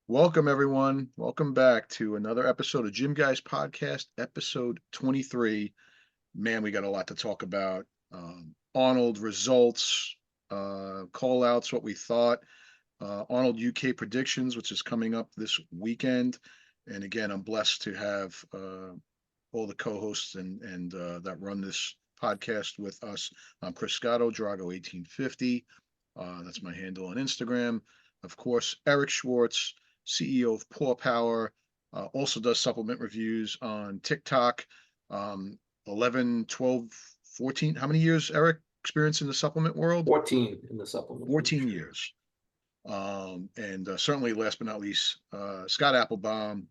Welcome, everyone. Welcome back to another episode of Gym Guys Podcast, episode 23. Man, we got a lot to talk about. Arnold results, call outs, what we thought, Arnold UK predictions, which is coming up this weekend. And again, I'm blessed to have all the co-hosts and that run this podcast with us. I'm Chris Scotto, Drago1850. That's my handle on Instagram. Of course, Eric Schwartz, CEO of Paw Power, also does supplement reviews on TikTok. 11, 12, 14. How many years, Eric, experience in the supplement world? 14 in the supplement 14 industry. years. And certainly, last but not least, Scott Applebaum,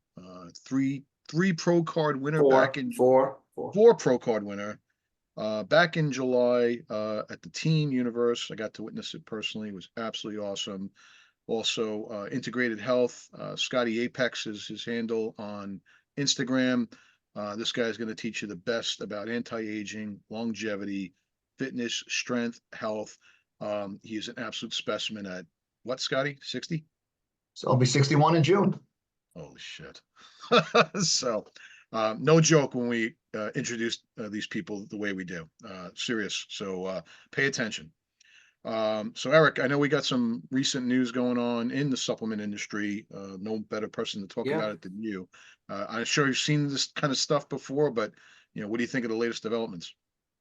three pro card winner back in four pro card winner back in July at the Team Universe. I got to witness it personally. It was absolutely awesome. Also, Integrated Health. Scotty Apex is his handle on Instagram. This guy is going to teach you the best about anti-aging, longevity, fitness, strength, health. He is an absolute specimen at what, Scotty? 60? So I'll be 61 in June. Holy shit. So, no joke when we introduce these people the way we do. Serious. So pay attention. So Eric, I know we got some recent news going on in the supplement industry. No better person to talk about it than you. I'm sure you've seen this kind of stuff before, but what do you think of the latest developments?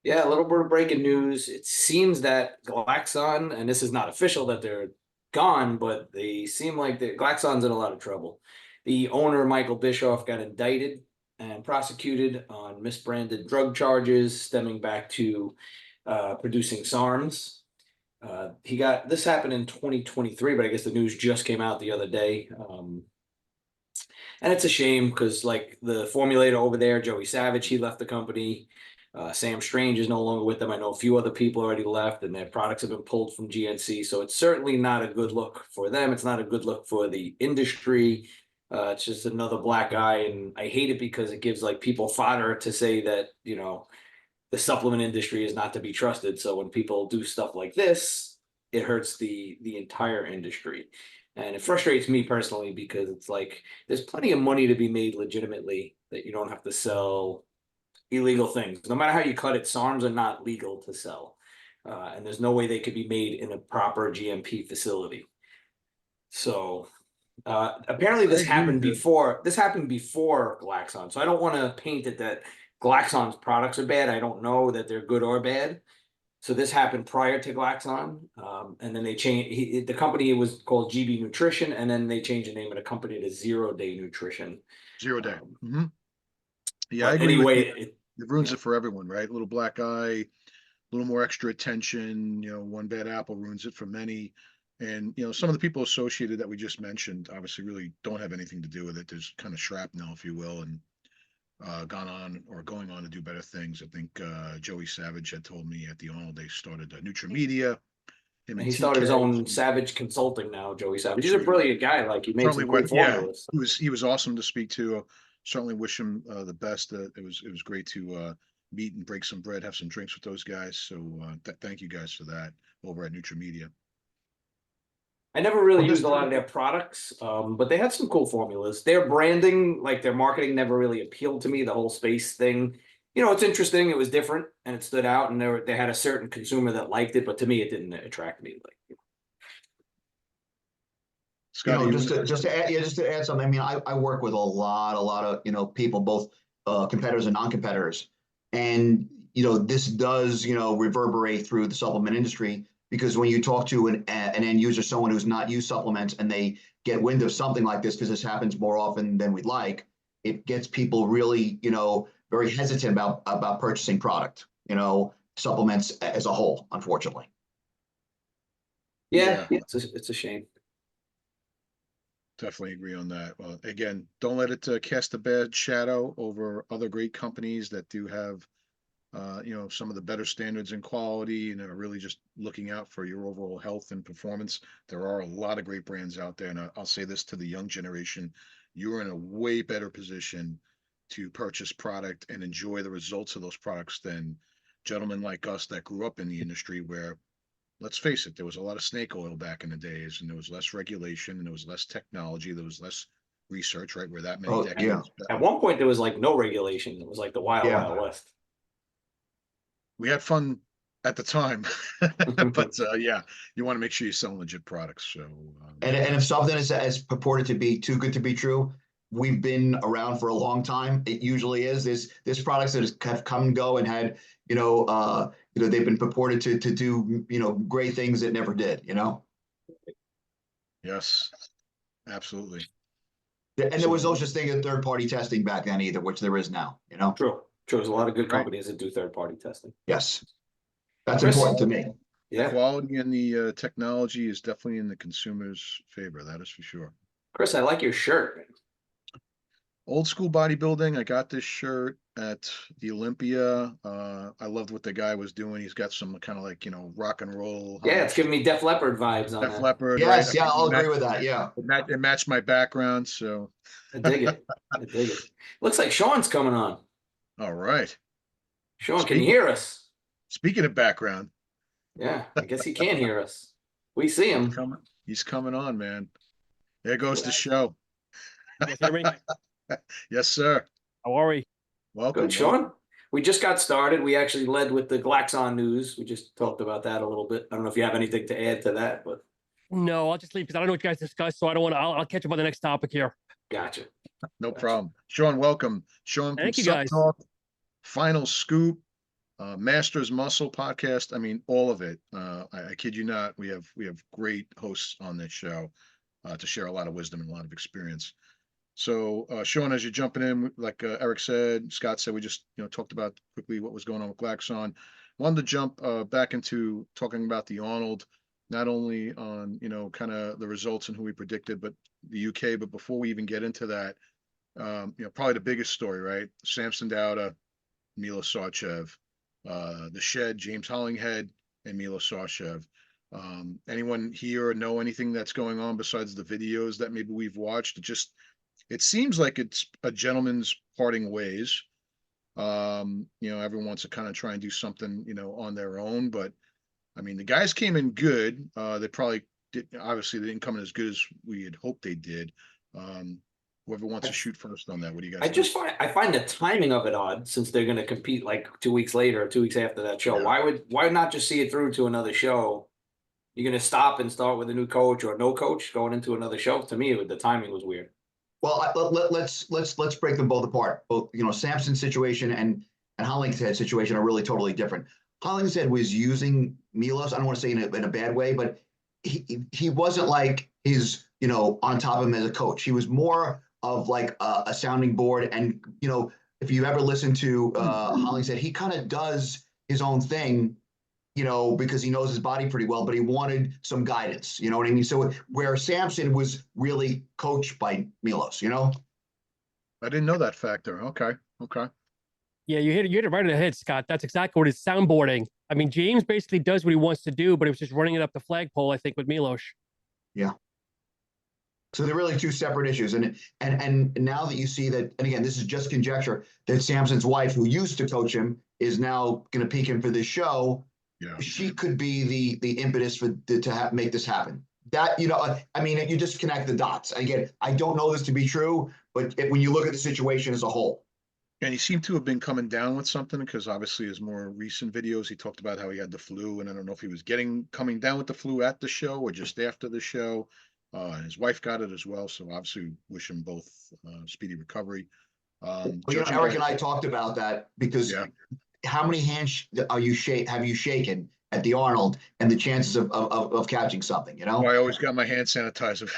Yeah, a little bit of breaking news. It seems that Glaxon, and this is not official that they're gone, but they seem like Glaxon's in a lot of trouble. The owner, Michael Bischoff, got indicted and prosecuted on misbranded drug charges stemming back to producing SARMs. This happened in 2023, but I guess the news just came out the other day. And it's a shame because like the formulator over there, Joey Savage, he left the company. Sam Strange is no longer with them. I know a few other people already left and their products have been pulled from GNC. So it's certainly not a good look for them. It's not a good look for the industry. It's just another black eye. And I hate it because it gives like people fodder to say that, the supplement industry is not to be trusted. So when people do stuff like this, it hurts the entire industry. And it frustrates me personally because it's like there's plenty of money to be made legitimately that you don't have to sell illegal things. No matter how you cut it, SARMs are not legal to sell. And there's no way they could be made in a proper GMP facility. So apparently this happened before Glaxon. So I don't want to paint it that Glaxon's products are bad. I don't know that they're good or bad. So this happened prior to Glaxon, and then they changed. The company was called GB Nutrition, and then they changed the name of the company to 0 Day Nutrition. 0 Day. Yeah, I But agree with you. anyway, It ruins it for everyone, right? A little black eye, a little more extra attention. One bad apple ruins it for many. And some of the people associated that we just mentioned obviously really don't have anything to do with it. There's kind of shrapnel, if you will, and gone on or going on to do better things. I think Joey Savage had told me at the Arnold they started Nutrimedia. And he started his own Savage Consulting now, Joey Savage. He's a brilliant guy. Like he made some great formulas. Yeah, he was awesome to speak to. Certainly wish him the best. It was great to meet and break some bread, have some drinks with those guys. So thank you guys for that over at Nutrimedia. I never really used a lot of their products, but they had some cool formulas. Their branding, like their marketing, never really appealed to me. The whole space thing, it's interesting. It was different and it stood out, and they had a certain consumer that liked it, but to me, it didn't attract me. Scotty, just to add something. I mean, I work with a lot of people, both competitors and non-competitors, and this does reverberate through the supplement industry. Because when you talk to an end user, someone who's not used supplements, and they get wind of something like this, because this happens more often than we'd like, it gets people really, very hesitant about purchasing product, supplements as a whole, unfortunately. Yeah. It's a shame. Definitely agree on that. Well, again, don't let it cast a bad shadow over other great companies that do have some of the better standards and quality and are really just looking out for your overall health and performance. There are a lot of great brands out there. And I'll say this to the young generation, you're in a way better position to purchase product and enjoy the results of those products than gentlemen like us that grew up in the industry where, let's face it, there was a lot of snake oil back in the days, and there was less regulation, and there was less technology, there was less research, right? We're that many Oh, yeah. decades At back. one point, there was like no regulation. It was like the wild, Yeah. wild west. We had fun at the time, but yeah, you want to make sure you're selling legit products. So, And if something is purported to be too good to be true, we've been around for a long time. It usually is. There's products that have come and go and had, they've been purported to do, great things that never did, yes, absolutely. And there So, was no such thing as third party testing back then either, which there is now, True. True. There's a lot of good right. companies that do third party testing. Yes. That's Chris, important to me. The Yeah. quality and the technology is definitely in the consumer's favor. That is for sure. Chris, I like your shirt. Old school bodybuilding. I got this shirt at the Olympia. I loved what the guy was doing. He's got some kind of like, rock and roll. Yeah, it's giving me Def Leppard vibes on Def that. Leppard, right? Yes, yeah, I'll agree with that. Yeah. It matched my background. So, I dig it. I dig it. Looks like Sean's coming on. all right. Sean, can you hear us? Speaking of background, Yeah, I guess he can hear us. We see him. he's coming on, man. There goes the show. You guys hear me? Yes, sir. How are we? Welcome. Good, Sean. We just got started. We actually led with the Glaxon news. We just talked about that a little bit. I don't know if you have anything to add to that, but No, I'll just leave because I don't know what you guys discussed, so I don't want to. I'll catch up on the next topic here. gotcha. No problem. Sean, welcome. Sean, from Thank you, Sup guys. Talk, Final Scoop, Masters Muscle podcast. I mean, all of it. I kid you not. We have great hosts on this show to share a lot of wisdom and a lot of experience. So, Sean, as you're jumping in, like Eric said, Scott said, we just talked about quickly what was going on with Glaxon. Wanted to jump back into talking about the Arnold, not only on kind of the results and who we predicted, but the UK. But before we even get into that, probably the biggest story, right? Samson Dauda, Milo Sarchev, the Shed, James Hollinghead, and Milo Sarchev. Anyone here know anything that's going on besides the videos that maybe we've watched? It seems like it's a gentleman's parting ways. Everyone wants to kind of try and do something, on their own, but I mean, the guys came in good. They probably obviously they didn't come in as good as we had hoped they did. Whoever wants to shoot first on that, what do you guys think? I find the timing of it odd since they're going to compete like 2 weeks later or 2 weeks after that show. Yeah. Why not just see it through to another show? You're going to stop and start with a new coach or no coach going into another show. To me, the timing was weird. Well, let's break them both apart. Both, Samson's situation and Hollingshead's situation are really totally different. Hollingshead was using Milos. I don't want to say in a bad way, but he wasn't like his, on top of him as a coach. He was more of like a sounding board. And, if you ever listen to Hollingshead, he kind of does his own thing, because he knows his body pretty well, but he wanted some guidance. You know what I mean? So where Samson was really coached by Milos, I didn't know that factor. Okay. Yeah, you hit it right in the head, Scott. That's exactly what it's soundboarding. I mean, James basically does what he wants to do, but it was just running it up the flagpole, I think, with Milos. Yeah. So they're really two separate issues. And now that you see that, and again, this is just conjecture, that Samson's wife, who used to coach him, is now going to pick him for this show. Yeah. She could be the impetus to make this happen. That, I mean, you just connect the dots. Again, I don't know this to be true, but when you look at the situation as a whole. And he seemed to have been coming down with something because obviously his more recent videos, he talked about how he had the flu, and I don't know if he was coming down with the flu at the show or just after the show. His wife got it as well, so obviously wish him both speedy recovery. Eric and I talked about that because how many hands have you shaken at the Arnold and the chances of catching something, Well, I always got my hand sanitizer.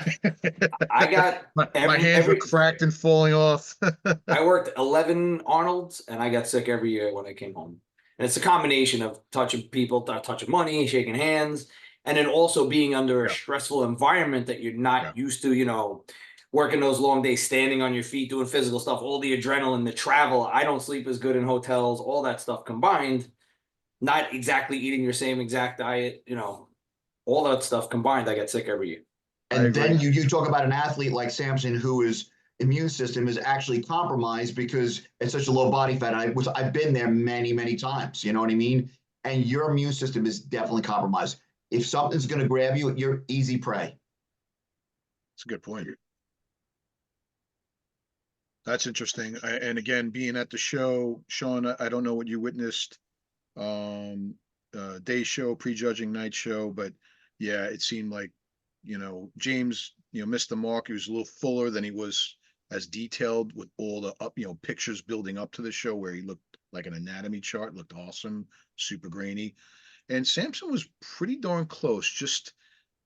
I got my hands were cracked and falling off. I worked 11 Arnolds and I got sick every year when I came home. And it's a combination of touching people, touching money, shaking hands, and then also being under a stressful environment that you're not used to, working those long days, standing on your feet, doing physical stuff, all the adrenaline, the travel. I don't sleep as good in hotels, all that stuff combined, not exactly eating your same exact diet, all that stuff combined, I get sick every year. And then you talk about an athlete like Samson, whose immune system is actually compromised because it's such a low body fat. I've been there many, many times, you know what I mean? And your immune system is definitely compromised. If something's going to grab you, you're easy prey. That's a good point. That's interesting. And again, being at the show, Sean, I don't know what you witnessed, day show, prejudging night show, but yeah, it seemed like, James, missed the mark. He was a little fuller than he was as detailed with all the pictures building up to the show where he looked like an anatomy chart, looked awesome, super grainy. And Samson was pretty darn close. Just,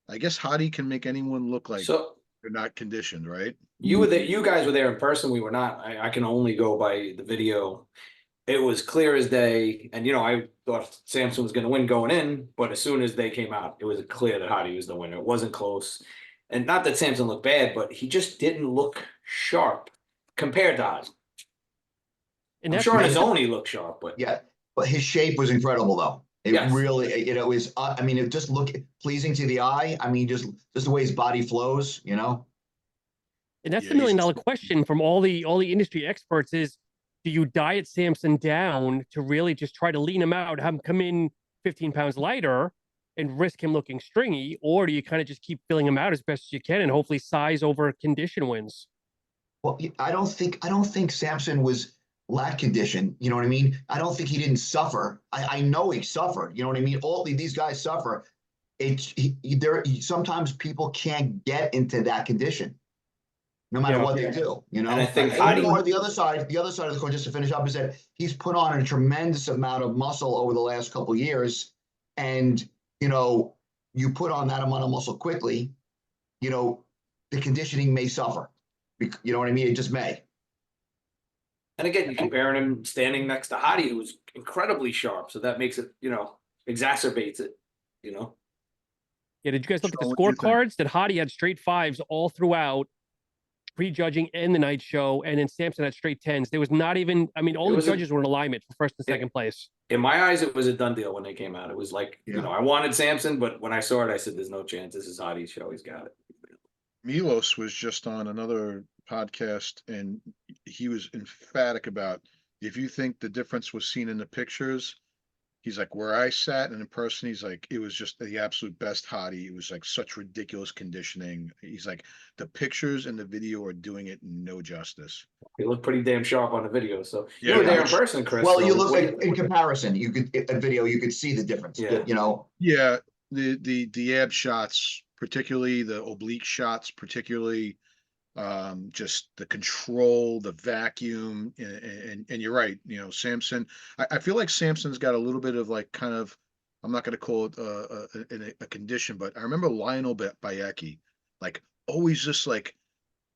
I guess Hadi can make anyone look like So they're not conditioned, right? you were there, you guys were there in person. We were not. I can only go by the video. It was clear as day, and I thought Samson was going to win going in, but as soon as they came out, it was clear that Hadi was the winner. It wasn't close, and not that Samson looked bad, but he just didn't look sharp compared to Hadi. And I'm that's sure on his own he looked sharp, but Yeah, but his shape was incredible, though. It Yes. really, is. I mean, it just looked pleasing to the eye. I mean, just the way his body flows. And that's Yeah, the he's million-dollar just- question from all the industry experts is, do you diet Samson down to really just try to lean him out, have him come in 15 pounds lighter and risk him looking stringy, or do you kind of just keep filling him out as best as you can and hopefully size over condition wins? Well, I don't think Samson was lack condition. You know what I mean? I don't think he didn't suffer. I know he suffered. You know what I mean? All these guys suffer. Sometimes people can't get into that condition, no matter Yeah. what they do. And I think The other side of the coin, just to finish up, is that he's put on a tremendous amount of muscle over the last couple of years, and you put on that amount of muscle quickly, the conditioning may suffer. You know what I mean? It just may. and again, you're comparing him standing next to Hadi, who was incredibly sharp, so that makes it, exacerbates it. Yeah, did you guys look at the Sean, what do you think? scorecards? That Hadi had straight fives all throughout prejudging and the night show, and then Samson had straight tens. There was not even, all It the was judges were in alignment for first and second place. In my eyes, it was a done deal when they came out. It was like, Yeah. I wanted Samson, but when I saw it, I said, "There's no chance. This is Hadi's show. He's got it." Milos was just on another podcast and he was emphatic about, if you think the difference was seen in the pictures, he's like, where I sat and in person, he's like, it was just the absolute best Hadi. It was like such ridiculous conditioning. He's like, the pictures and the video are doing it no justice. He looked pretty damn sharp on the video. So Yeah, you were there in which- person, Chris. Well, so you look what like in comparison, you could a video, you could see the difference. Yeah. Yeah, the ab shots, particularly the oblique shots, particularly just the control, the vacuum, and you're right. Samson. I feel like Samson's got a little bit of like kind of. I'm not going to call it a condition, but I remember Lionel Bayeki, like always just like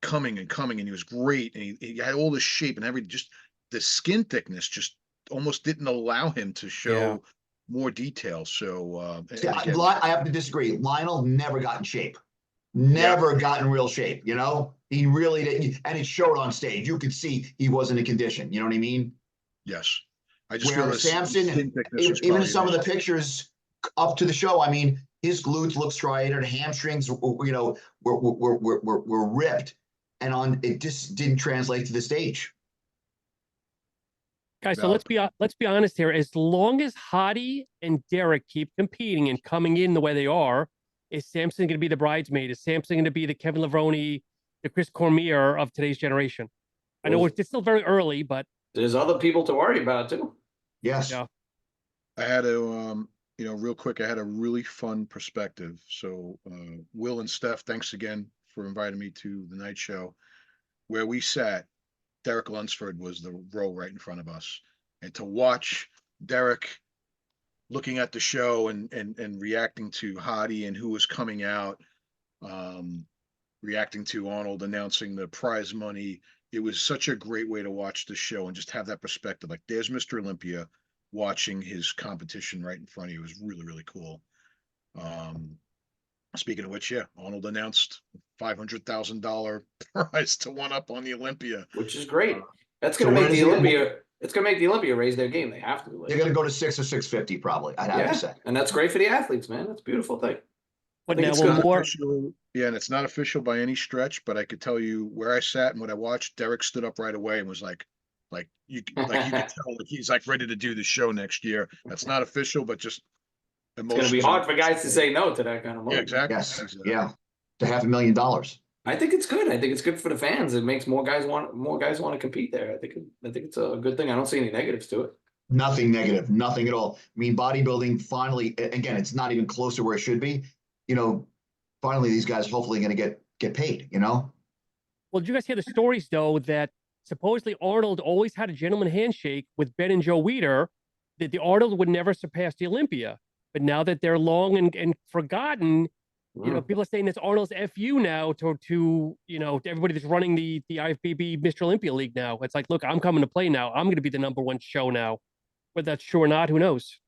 coming and coming, and he was great, and he had all the shape and just the skin thickness just almost didn't allow him to show. Yeah. More detail. So See, and again, I have to disagree. Lionel never got in shape. Never got in real shape. He really didn't, and it showed on stage. You could see he wasn't in condition. You know what I mean? yes, I just feel Whereas this Samson, skin thickness was even in probably some of there. the pictures up to the show, his glutes look striated, hamstrings, were ripped, and it just didn't translate to the stage. Guys, so Valid. let's be honest here. As long as Hadi and Derek keep competing and coming in the way they are, is Samson going to be the bridesmaid? Is Samson going to be the Kevin Levrone, the Chris Cormier of today's generation? I know it's still very early, but There's other people to worry about too. Yes. Yeah. I had a real quick. I had a really fun perspective. So Will and Steph, thanks again for inviting me to the night show, where we sat. Derek Lunsford was the row right in front of us, and to watch Derek looking at the show and reacting to Hadi and who was coming out, reacting to Arnold announcing the prize money. It was such a great way to watch the show and just have that perspective. Like there's Mr. Olympia watching his competition right in front of you. It was really, really cool. Speaking of which, yeah, Arnold announced $500,000 prize to one up on the Olympia. Which is great. That's So going to where make the does it- Olympia. It's going to make the Olympia raise their game. They have to. They're going to go to 6 or 650 probably. I'd have Yeah, to say. and that's great for the athletes, man. That's a beautiful thing. but think now it's we're gonna more. Official, yeah, and it's not official by any stretch, but I could tell you where I sat and what I watched. Derek stood up right away and was like you could tell like he's like ready to do the show next year. That's not official, but just It's going to be emotions. hard for guys to say no to that kind of money. Yeah, exactly. Yes, Exactly. yeah, to $500,000. I think it's good. I think it's good for the fans. It makes more guys want to compete there. I think it's a good thing. I don't see any negatives to it. Nothing negative, nothing at all. I mean, bodybuilding finally, again, it's not even close to where it should be. You know, finally, these guys hopefully going to get paid. You know. Well, did you guys hear the stories though that supposedly Arnold always had a gentleman handshake with Ben and Joe Weider, that the Arnold would never surpass the Olympia. But now that they're long and forgotten, people are saying it's Arnold's FU now to everybody that's running the IFBB Mr. Olympia League now. It's like, look, I'm coming to play now. I'm going to be the number 1 show now. Whether that's true or not, who knows?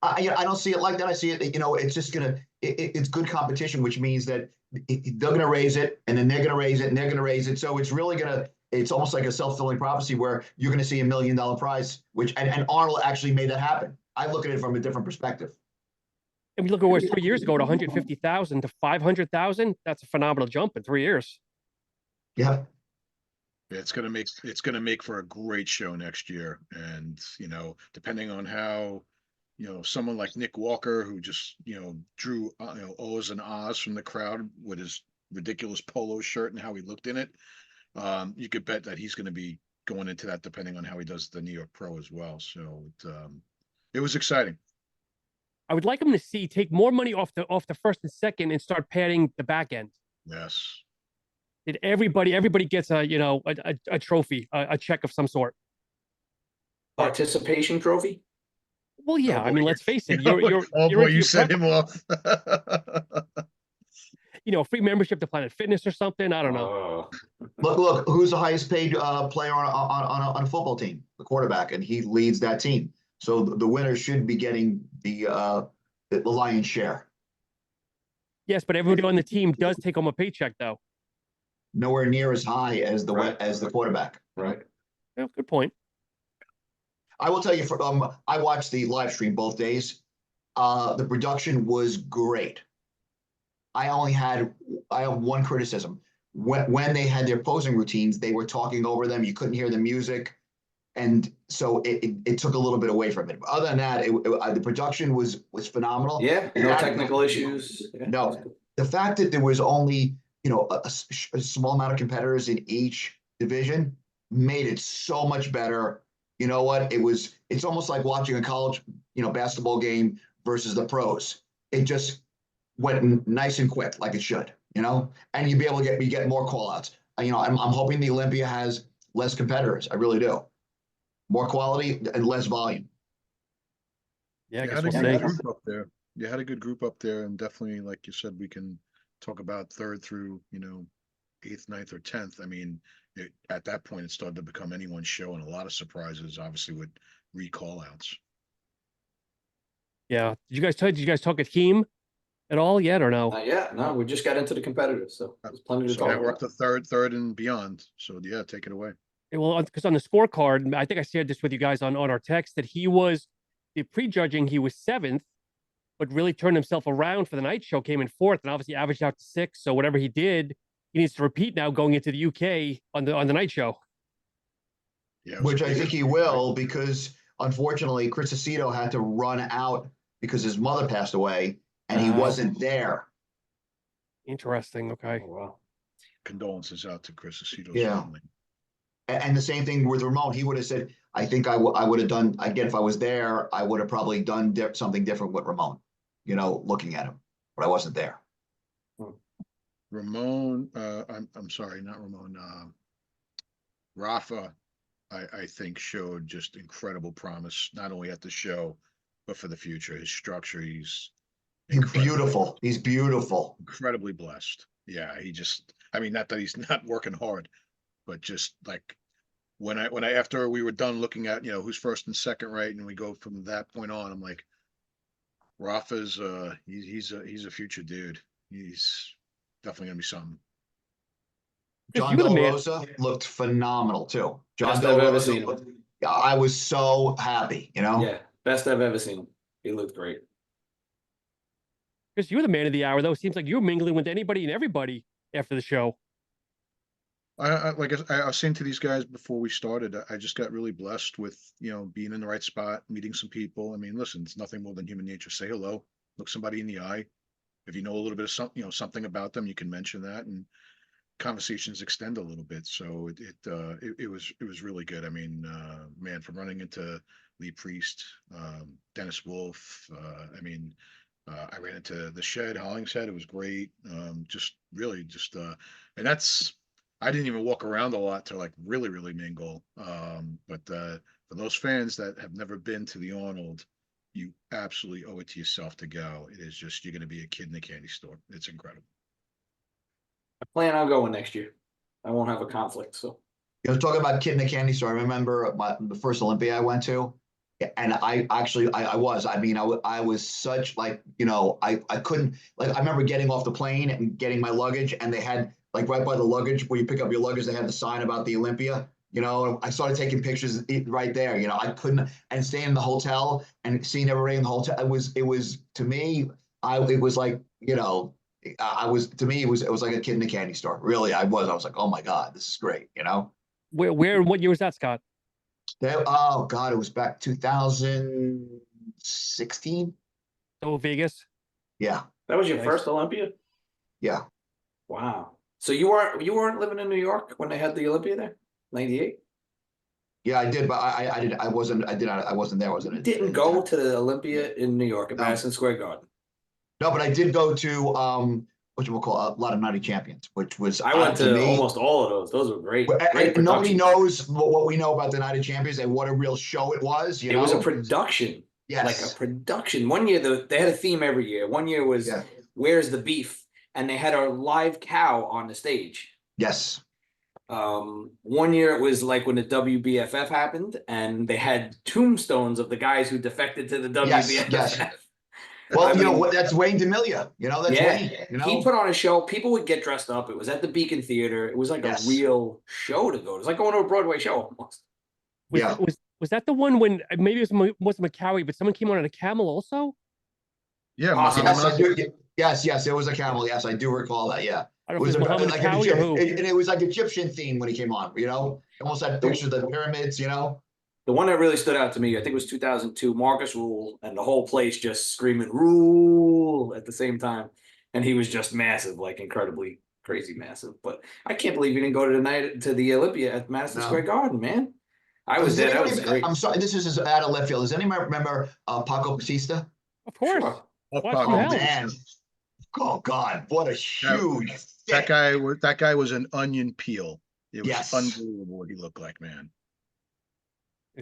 I don't see it like that. I see it, it's just it's good competition, which means that they're going to raise it, and then they're going to raise it, and they're going to raise it. So it's really it's almost like a self-fulfilling prophecy where you're going to see $1 million prize, and Arnold actually made that happen. I look at it from a different perspective. And we look at where it was 3 years ago, to 150,000 to 500,000. That's a phenomenal jump in 3 years. Yeah. It's gonna make for a great show next year. And depending on how someone like Nick Walker, who just drew ohs and ahs from the crowd with his ridiculous polo shirt and how he looked in it, you could bet that he's going to be going into that depending on how he does the New York Pro as well. So it was exciting. I would like him to take more money off the first and second and start padding the back end. Yes. That everybody gets a trophy, a check of some sort. Participation trophy. Well, yeah. Oh, I mean, let's face it. oh You're boy, into you set him off. free membership to Planet Fitness or something. I don't know. Look, who's the highest paid player on a football team? The quarterback, and he leads that team. So the winner should be getting the lion's share. Yes, but everybody on the team does take home a paycheck, though. Nowhere near as high as Right. as the quarterback. Right. Yeah, good point. I will tell you, I watched the live stream both days. The production was great. I have one criticism. When they had their posing routines, they were talking over them. You couldn't hear the music. And so it took a little bit away from it. But other than that, the production was phenomenal. Yeah. No technical issues. Yeah. No, the fact that there was only a small amount of competitors in each division made it so much better. You know what? It's almost like watching a college basketball game versus the pros. It just went nice and quick, like it should. And you'd be able to get more call outs. I'm hoping the Olympia has less competitors. I really do. More quality and less volume. Yeah, I You guess had a we'll good see. group up there. You had a good group up there, and definitely, like you said, we can talk about 3rd through 8th, 9th, or 10th. I mean, at that point, it started to become anyone's show, and a lot of surprises, obviously, with recall outs. Yeah. Did you guys talk Akeem at all yet or no? Yeah. No, we just got into the competitive, so there's plenty to So talk now we're up about. to third and beyond. So yeah, take it away. Well, because on the scorecard, I think I shared this with you guys on our text, that he was the prejudging. He was 7th, but really turned himself around for the night show. Came in 4th, and obviously averaged out to 6th. So whatever he did, he needs to repeat now going into the UK on the night show. Yeah, it was Which I big. think he will, because unfortunately Chris Aceto had to run out because his mother passed away and he Oh. wasn't there. Interesting. Okay. Oh, wow. Condolences out to Chris Aceto's Yeah. family. And the same thing with Ramon. He would have said, I think I would have done, again, if I was there, I would have probably done something different with Ramon, looking at him, but I wasn't there. Ramon, I'm sorry, not Ramon. Rafa, I think showed just incredible promise, not only at the show, but for the future. His structure, he's Beautiful. He's beautiful. incredibly blessed. Yeah, not that he's not working hard, but just like when I after we were done looking at who's first and second, right, and we go from that point on, I'm like, Rafa's he's a future dude. He's definitely gonna be something. John You were the Del man. Rosa looked phenomenal too. John Best Del I've ever Rosa seen him. looked, I was so happy, Yeah. Best I've ever seen him. He looked great. Chris, you were the man of the hour, though. It seems like you were mingling with anybody and everybody after the show. I was saying to these guys before we started, I just got really blessed with being in the right spot, meeting some people. I mean, listen, it's nothing more than human nature. Say hello, look somebody in the eye. If you know a little bit of something, something about them, you can mention that, and conversations extend a little bit. So it was really good. I mean, man, from running into Lee Priest, Dennis Wolf, I ran into the Shed, Hollingshead. It was great. Just really just and that's I didn't even walk around a lot to like really mingle. But for those fans that have never been to the Arnold, you absolutely owe it to yourself to go. It is just, you're going to be a kid in the candy store. It's incredible. I plan on going next year. I won't have a conflict, so. You know, talking about kid in the candy store. I remember the first Olympia I went to, and I was. I mean, I was such like, you know, I couldn't, like, I remember getting off the plane and getting my luggage, and they had like right by the luggage where you pick up your luggage, they had the sign about the Olympia. You know, and I started taking pictures right there. You know, I couldn't, and staying in the hotel and seeing everybody in the hotel. It was to me, it was like, you know, I was, to me, it was like a kid in a candy store. Really, I was like, oh my God, this is great. You know. Where and what year was that, Scott? Oh God, it was back 2016. Oh, Vegas. Yeah, That was your Nice. first Olympia? yeah, Wow. So you weren't living in New York when they had the Olympia there? 98? yeah. I did, but I wasn't. I wasn't there. I wasn't. You didn't go to the Olympia in New York at No. Madison Square Garden. No, but I did go to what you will call a lot of Night of Champions, which was I went to me, almost all of those. Those were great. and Great nobody productions. knows what we know about the Night of Champions and what a real show it was. You It know, was a production. yes, Like a production. One year they had a theme every year. One year was yeah, Where's the Beef? And they had a live cow on the stage. yes, 1 year it was like when the WBFF happened, and they had tombstones of the guys who defected to the yes, WBFF. yes. Well, I you know mean, what? That's Wayne DeMilia. You know, that's yeah, Wayne. You know, he put on a show. People would get dressed up. It was at the Beacon Theater. It was like yes, a real show to go. It was like going to a Broadway show almost. yeah. Was that the one when maybe it wasn't McCowie, but someone came on a camel also? Yeah, Possibly. Yes, I do. Yes, it was a camel. Yes, I do recall that. Yeah. I don't know if it was Muhammad Like Cowie or who. and it was like Egyptian theme when he came on, you know, almost had pictures of the pyramids, you know. The one that really stood out to me, I think it was 2002, Marcus Rule, and the whole place just screaming "Rule" at the same time. And he was just massive, like incredibly crazy massive. But I can't believe you didn't go to the Olympia at Madison Square Garden, man. I was there. That was great. I'm sorry, this is out of left field. Does anybody remember Paco Batista? Of course. Sure. Watch from Oh hell. man. Oh God, what a huge that guy was an onion peel. It was Yes. unbelievable what he looked like, man.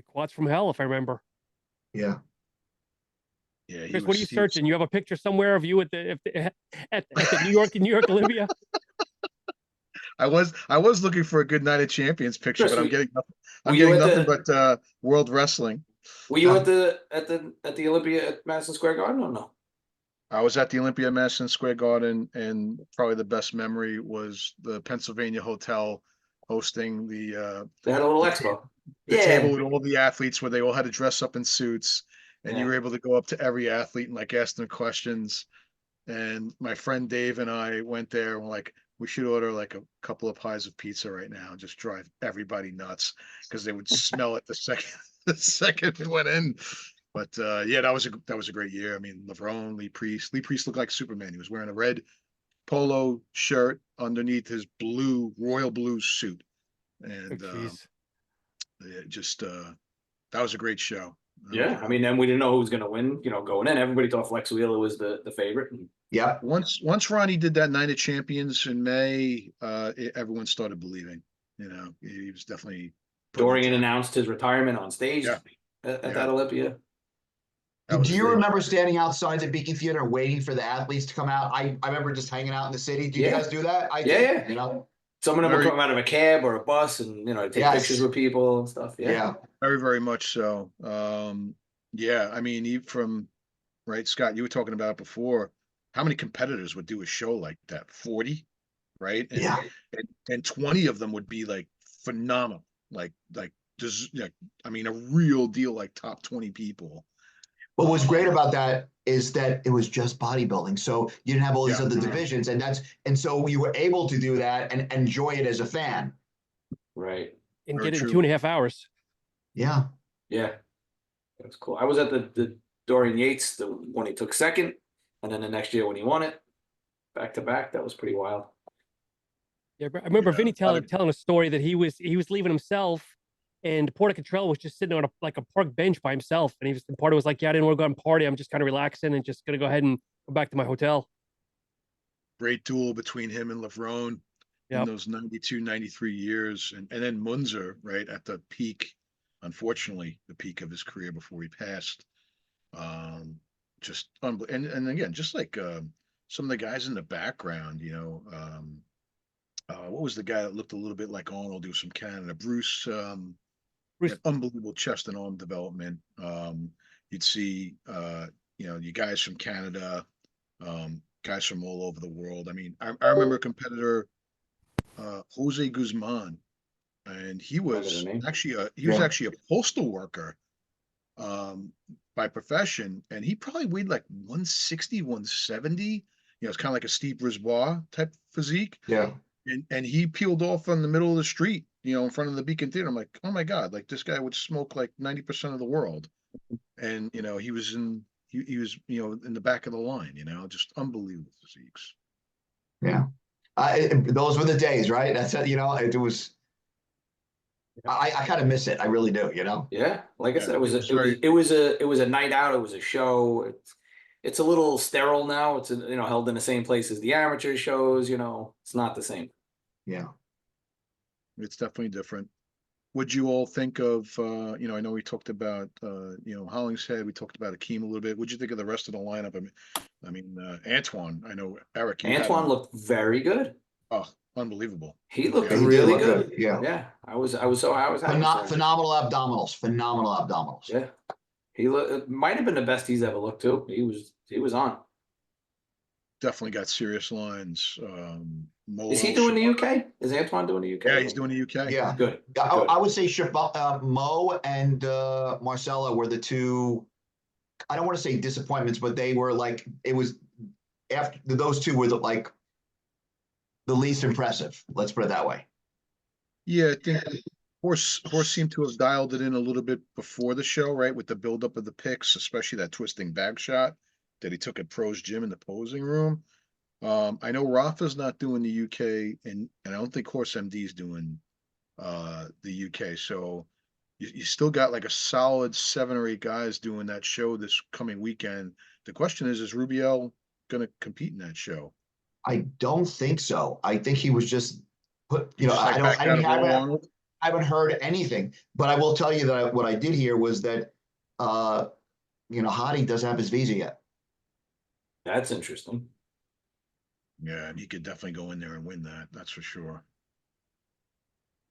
Quads from hell, if I remember. Yeah. Yeah, Chris, what are you searching? You have a picture somewhere of you at the New York Olympia? I was looking for a good Night of Champions picture, Chris, but I'm getting were you at nothing the- but World Wrestling. Were you at the Olympia at Madison Square Garden or no? I was at the Olympia Madison Square Garden, and probably the best memory was the Pennsylvania Hotel hosting the They had a little expo. table with all the athletes where they all had to dress up in suits, and you Yeah. were able to go up to every athlete and like ask them questions. And my friend Dave and I went there and we're like, we should order like a couple of pies of pizza right now and just drive everybody nuts because they would smell it the second it went in. But yeah, that was a great year. I mean, LeBron, Lee Priest looked like Superman. He was wearing a red polo shirt underneath his royal blue suit, and it just that was a great show. Yeah, I mean, then we didn't know who was going to win. You know, going in, everybody thought Flex Wheeler was the favorite. And Yeah. Once Ronnie did that Night of Champions in May, everyone started believing. You know, he was definitely. Dorian announced his retirement on stage at that Olympia. Do you remember standing outside the Beacon Theater waiting for the athletes to come out? I remember just hanging out in the city. Do you guys do that? I did. Yeah. You know, Some of them would come out of a cab or a bus and, you know, take pictures with people and stuff. yeah. Very, very much so. Yeah, I mean, right, Scott, you were talking about before, how many competitors would do a show like that? 40, right? And, Yeah. and 20 of them would be like phenomenal. Like just, I mean, a real deal, like top 20 people. What was great about that is that it was just bodybuilding. So you didn't have all these other divisions, and so you were able to do that and enjoy it as a fan. Right. And Very get it in true. 2.5 hours. Yeah. Yeah. That's cool. I was at the Dorian Yates, the one he took second. And then the next year when he won it, back to back, that was pretty wild. Yeah, I remember Yeah, Vinny I would- telling a story that he was leaving himself, and Porter Cottrell was just sitting on a park bench by himself, and Porter was like, "Yeah, I didn't want to go out and party. I'm just kind of relaxing and just gonna go ahead and go back to my hotel." Great duel between him and Levrone in Yep. those 92, 93 years. And then Munzer, right, at the peak, unfortunately, the peak of his career before he passed. Just and again, just like some of the guys in the background, what was the guy that looked a little bit like Arnold? He was from Canada. Bruce, Bruce, had unbelievable chest and arm development. You'd see, you guys from Canada, guys from all over the world. I mean, I remember a competitor, Jose Guzman, and he Remember was the name? Yeah. actually a postal worker by profession, and he probably weighed like 160, 170. It's kind of like a Steve Brisbois type physique. Yeah. And he peeled off on the middle of the street, in front of the Beacon Theater. I'm like, oh my God, like this guy would smoke like 90% of the world. And he was he was, in the back of the line, just unbelievable physiques. Yeah. Those were the days, right? That's it. It was. I kind of miss it. I really do. Yeah, like I Yeah, said, it was very, it was a night out. It was a show. It's a little sterile now. It's held in the same place as the amateur shows. It's not the same. Yeah. it's definitely different. What'd you all think of, I know we talked about, Hollingshead, we talked about Akeem a little bit. What'd you think of the rest of the lineup? Antoine, I know Eric, you had Antoine him. looked very good. Oh, unbelievable. He looked Yeah, he did really look good. good. Yeah. Yeah, I was happy for him. Phenomenal abdominals. Phenomenal abdominals. Yeah, it might have been the best he's ever looked too. He was on. Definitely got serious lines. Is he Molo, doing the Shabbat. UK? Is Antoine doing the UK? Yeah, he's doing the UK. Yeah. Good. I would say Mo and Marcella were the two. I don't want to say disappointments, but they were like, it was after those two were like the least impressive. Let's put it that way. Yeah, I think Horse seemed to have dialed it in a little bit before the show, right? With the buildup of the picks, especially that twisting bag shot that he took at Pro's gym in the posing room. I know Rafa's not doing the UK, and I don't think Horse MD is doing the UK. So you still got like a solid 7 or 8 guys doing that show this coming weekend. The question is Reveiw going to compete in that show? I don't think so. I think he was just put, Just like I backed out of Roll Arnold? haven't heard anything, but I will tell you that what I did hear was that, Hadi doesn't have his visa yet. That's interesting. Yeah, and he could definitely go in there and win that. That's for sure.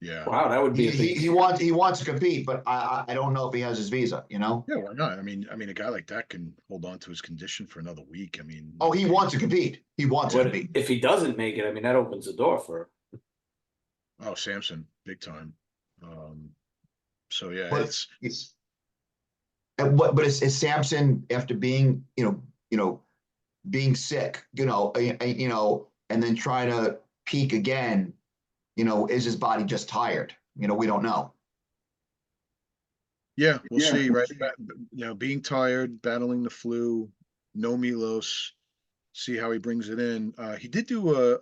Yeah. Wow, that would be a big. He wants to compete, but I don't know if he has his visa, Yeah, why not? I mean, a guy like that can hold on to his condition for another week. Oh, he wants to compete. He wants to compete. If he doesn't make it, that opens the door for. Oh, Samson, big time. So yeah, But it's but it's Samson after being, being sick, and then trying to peak again, is his body just tired? We don't know. yeah, we'll see, right? Being tired, battling the flu, no Milos, see how he brings it in. He did do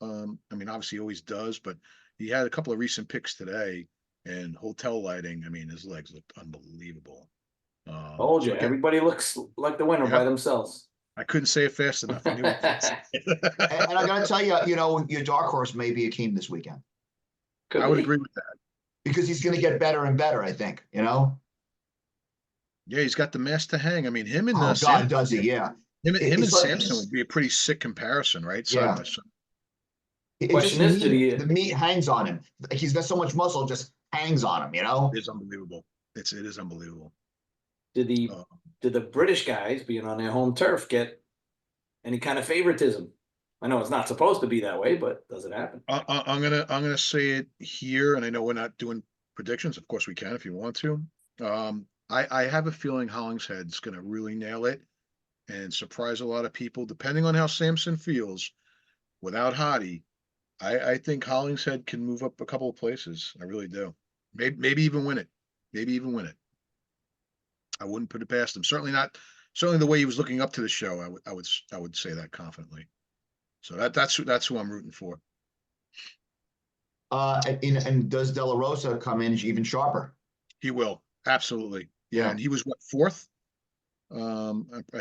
obviously he always does, but he had a couple of recent picks today and hotel lighting. His legs looked unbelievable. Told you, So again, everybody looks like the winner by themselves. I couldn't say it fast enough. I knew it. And I got to tell you, your dark horse may be Akeem this weekend. Could I would be. agree with that. Because he's going to get better and better, I think, Yeah, he's got the mask to hang. Him and Oh, Samson, God, does he? Yeah. him and It's like- Samson would be a pretty sick comparison, right? Side Yeah. by side. Question is, the meat hangs on him. He's got so much muscle, just hangs on him, It is unbelievable. It is unbelievable. Did the British guys being on their home turf get any kind of favoritism? I know it's not supposed to be that way, but does it happen? I'm gonna say it here, and I know we're not doing predictions. Of course, we can if you want to. I have a feeling Hollingshead's gonna really nail it and surprise a lot of people, depending on how Samson feels. Without Hottie, I think Hollingshead can move up a couple of places. I really do. Maybe even win it. Maybe even win it. I wouldn't put it past him. Certainly certainly the way he was looking up to the show, I would say that confidently. So that's who I'm rooting for. And does De La Rosa come in even sharper? He will, absolutely. Yeah, and he was what, fourth? I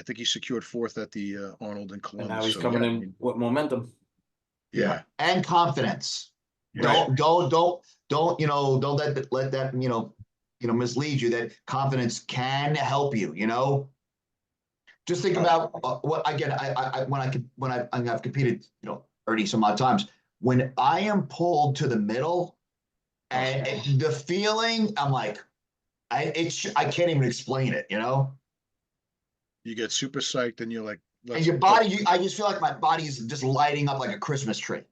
think he secured fourth at the Arnold in And now Columbus. he's So coming yeah, I in mean, with momentum. yeah, And confidence. right. Don't let that mislead you that confidence can help you. Just think about what again. I've competed 30 some odd times. When I am pulled to the middle, and the feeling, I'm like, I can't even explain it. You get super psyched, and you're like, And let's your go. body, I just feel like my body's just lighting up like a Christmas tree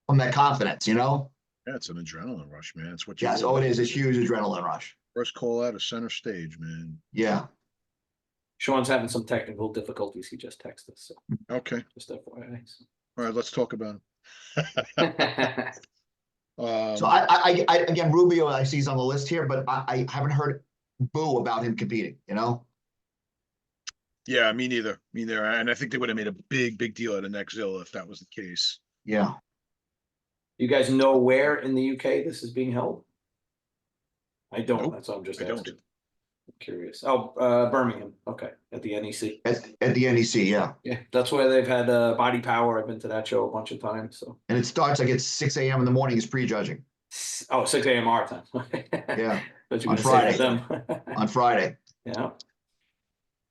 from that confidence. Yeah, it's an adrenaline rush, man. It's what you Yes. all Oh, it live is a for. huge adrenaline rush. First call out of center stage, man. Yeah. Sean's having some technical difficulties. He just texted us, so Okay, just FYI. So. all right, let's talk about him. So I again, Rubio, I see he's on the list here, but I haven't heard boo about him competing. Yeah, me neither. Me neither. And I think they would have made a big deal out of Nexzilla if that was the case. Yeah. You guys know where in the UK this is being held? I don't. Nope, That's what I'm just I don't. asking. I'm curious. Oh, Birmingham. Okay, at the NEC. At the NEC, yeah. Yeah, that's where they've had Body Power. I've been to that show a bunch of times. So. And it starts like at 6 a.m. in the morning is prejudging. Oh, 6 a.m. our time. Yeah. But you're On gonna Friday. say them. On Friday. Yeah.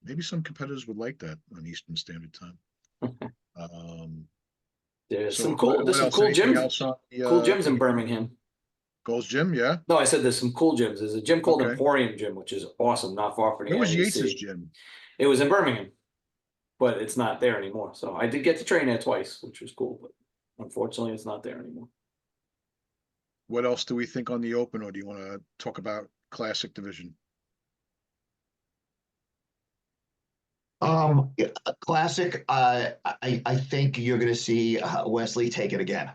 Maybe some competitors would like that on Eastern Standard Time. There's So some cool. There's some else? cool Anything gyms. else on the, Cool gyms in Birmingham. Gold's Gym? Yeah. No, I said there's some cool gyms. There's a gym called Okay. Emporium Gym, which is awesome, not far from the Where was NEC. Yates's gym? It was in Birmingham, but it's not there anymore. So I did get to train there twice, which was cool, but unfortunately, it's not there anymore. What else do we think on the Open, or do you want to talk about Classic Division? Classic. I think you're going to see Wesley take it again.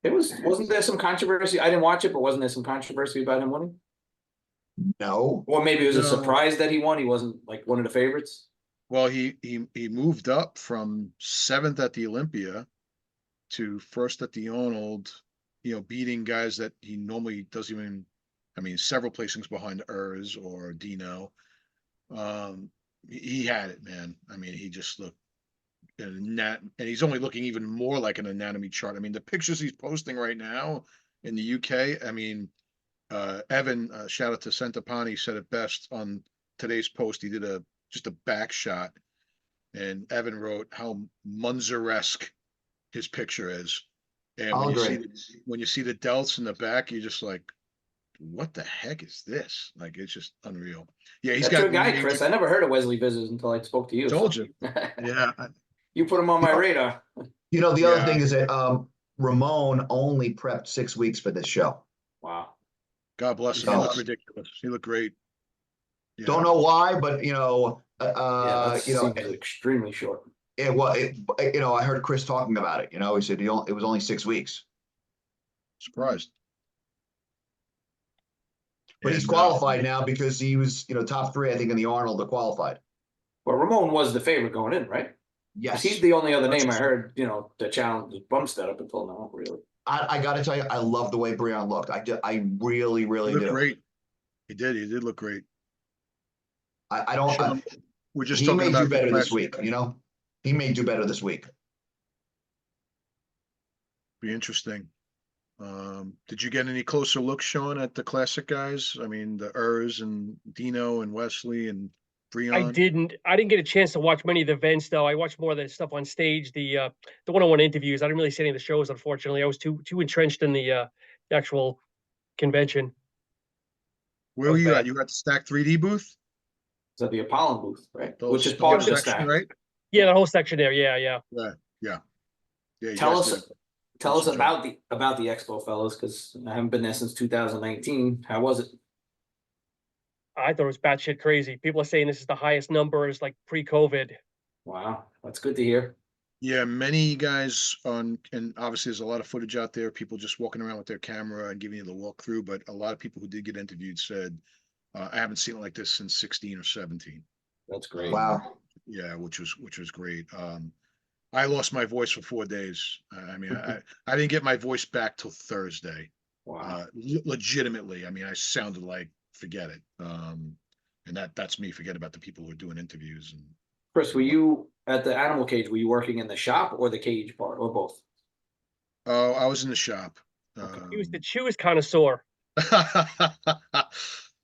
Wasn't there some controversy? I didn't watch it, but wasn't there some controversy about him winning? No. Or maybe it was a No. surprise that he won. He wasn't like one of the favorites. Well, he moved up from 7th at the Olympia to 1st at the Arnold, beating guys that he normally doesn't even, several placings behind Urs or Dino. He had it, man. He just looked, and he's only looking even more like an anatomy chart. The pictures he's posting right now in the UK, Evan, shout out to Centopani, said it best on today's post. He did just a back shot, and Evan wrote how Munzer-esque his picture is. And when you see the delts in the back, you're just like, what the heck is this? Like, it's just unreal. Yeah, he's That's got your guy, Chris. I never heard of Wesley Vizes until I spoke to you. Told so. you. Yeah. You put him on my radar. The other thing is that Ramon only prepped 6 weeks for this show. Wow. God bless him. He looked ridiculous. He looked great. Yeah. Don't know why, but Seems extremely short. I heard Chris talking about it. He said it was only 6 weeks. Surprised. But he's qualified now because he was, top 3, I think, in the Arnold that qualified. Well, Ramon was the favorite going in, right? Yes. He's the only other name I heard, the challenge Bumstead up until now, really. I got to tell you, I love the way Breon looked. I really, really He looked do. great. He did look great. I don't. Sean, we're just he talking may about do better the this week. He may do better this week. Be interesting. Did you get any closer looks, Sean, at the Classic guys? the Urs and Dino and Wesley and Breon? I didn't get a chance to watch many of the events though. I watched more of the stuff on stage, the one-on-one interviews. I didn't really see any of the shows, unfortunately. I was too entrenched in the actual convention. Where were you at? You were at the Stack 3D booth? Is that the Apollon booth, right? Those- Which is part of the section, stack. right? Yeah, that whole section there. Yeah. Yeah. You Tell guys us did. Tell us Awesome job. about the expo, fellas, because I haven't been there since 2019. How was it? I thought it was batshit crazy. People are saying this is the highest numbers like pre-COVID. Wow, that's good to hear. Yeah, many guys and obviously there's a lot of footage out there, people just walking around with their camera and giving you the walkthrough, but a lot of people who did get interviewed said, I haven't seen it like this since 16 or 17. That's great. Wow. Yeah, which was great. I lost my voice for 4 days. I mean, I didn't get my voice back till Thursday. Wow. Legitimately, I mean, I sounded like forget it. And that's me. Forget about the people who are doing interviews and Chris, were what. you at the animal cage? Were you working in the shop or the cage part, or both? Oh, I was in the shop. Okay. He was the shoes connoisseur.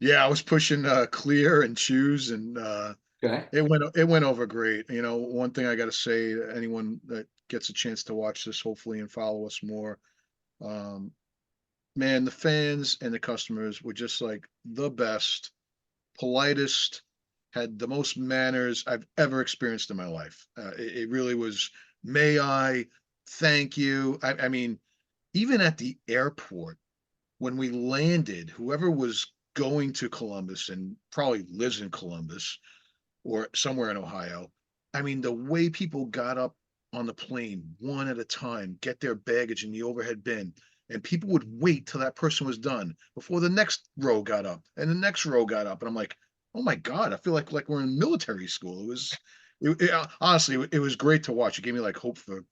Yeah, I was pushing clear and choose, and Okay. it went over great. You know, one thing I got to say to anyone that gets a chance to watch this, hopefully, and follow us more, um, man, the fans and the customers were just like the best, politest, had the most manners I've ever experienced in my life. It really was. May I? Thank you. I mean, even at the airport when we landed, whoever was going to Columbus and probably lives in Columbus or somewhere in Ohio, I mean, the way people got up on the plane one at a time, get their baggage in the overhead bin, and people would wait till that person was done before the next row got up and the next row got up. And I'm like, oh my God, I feel like we're in military school. Honestly, it was great to watch. It gave me like hope for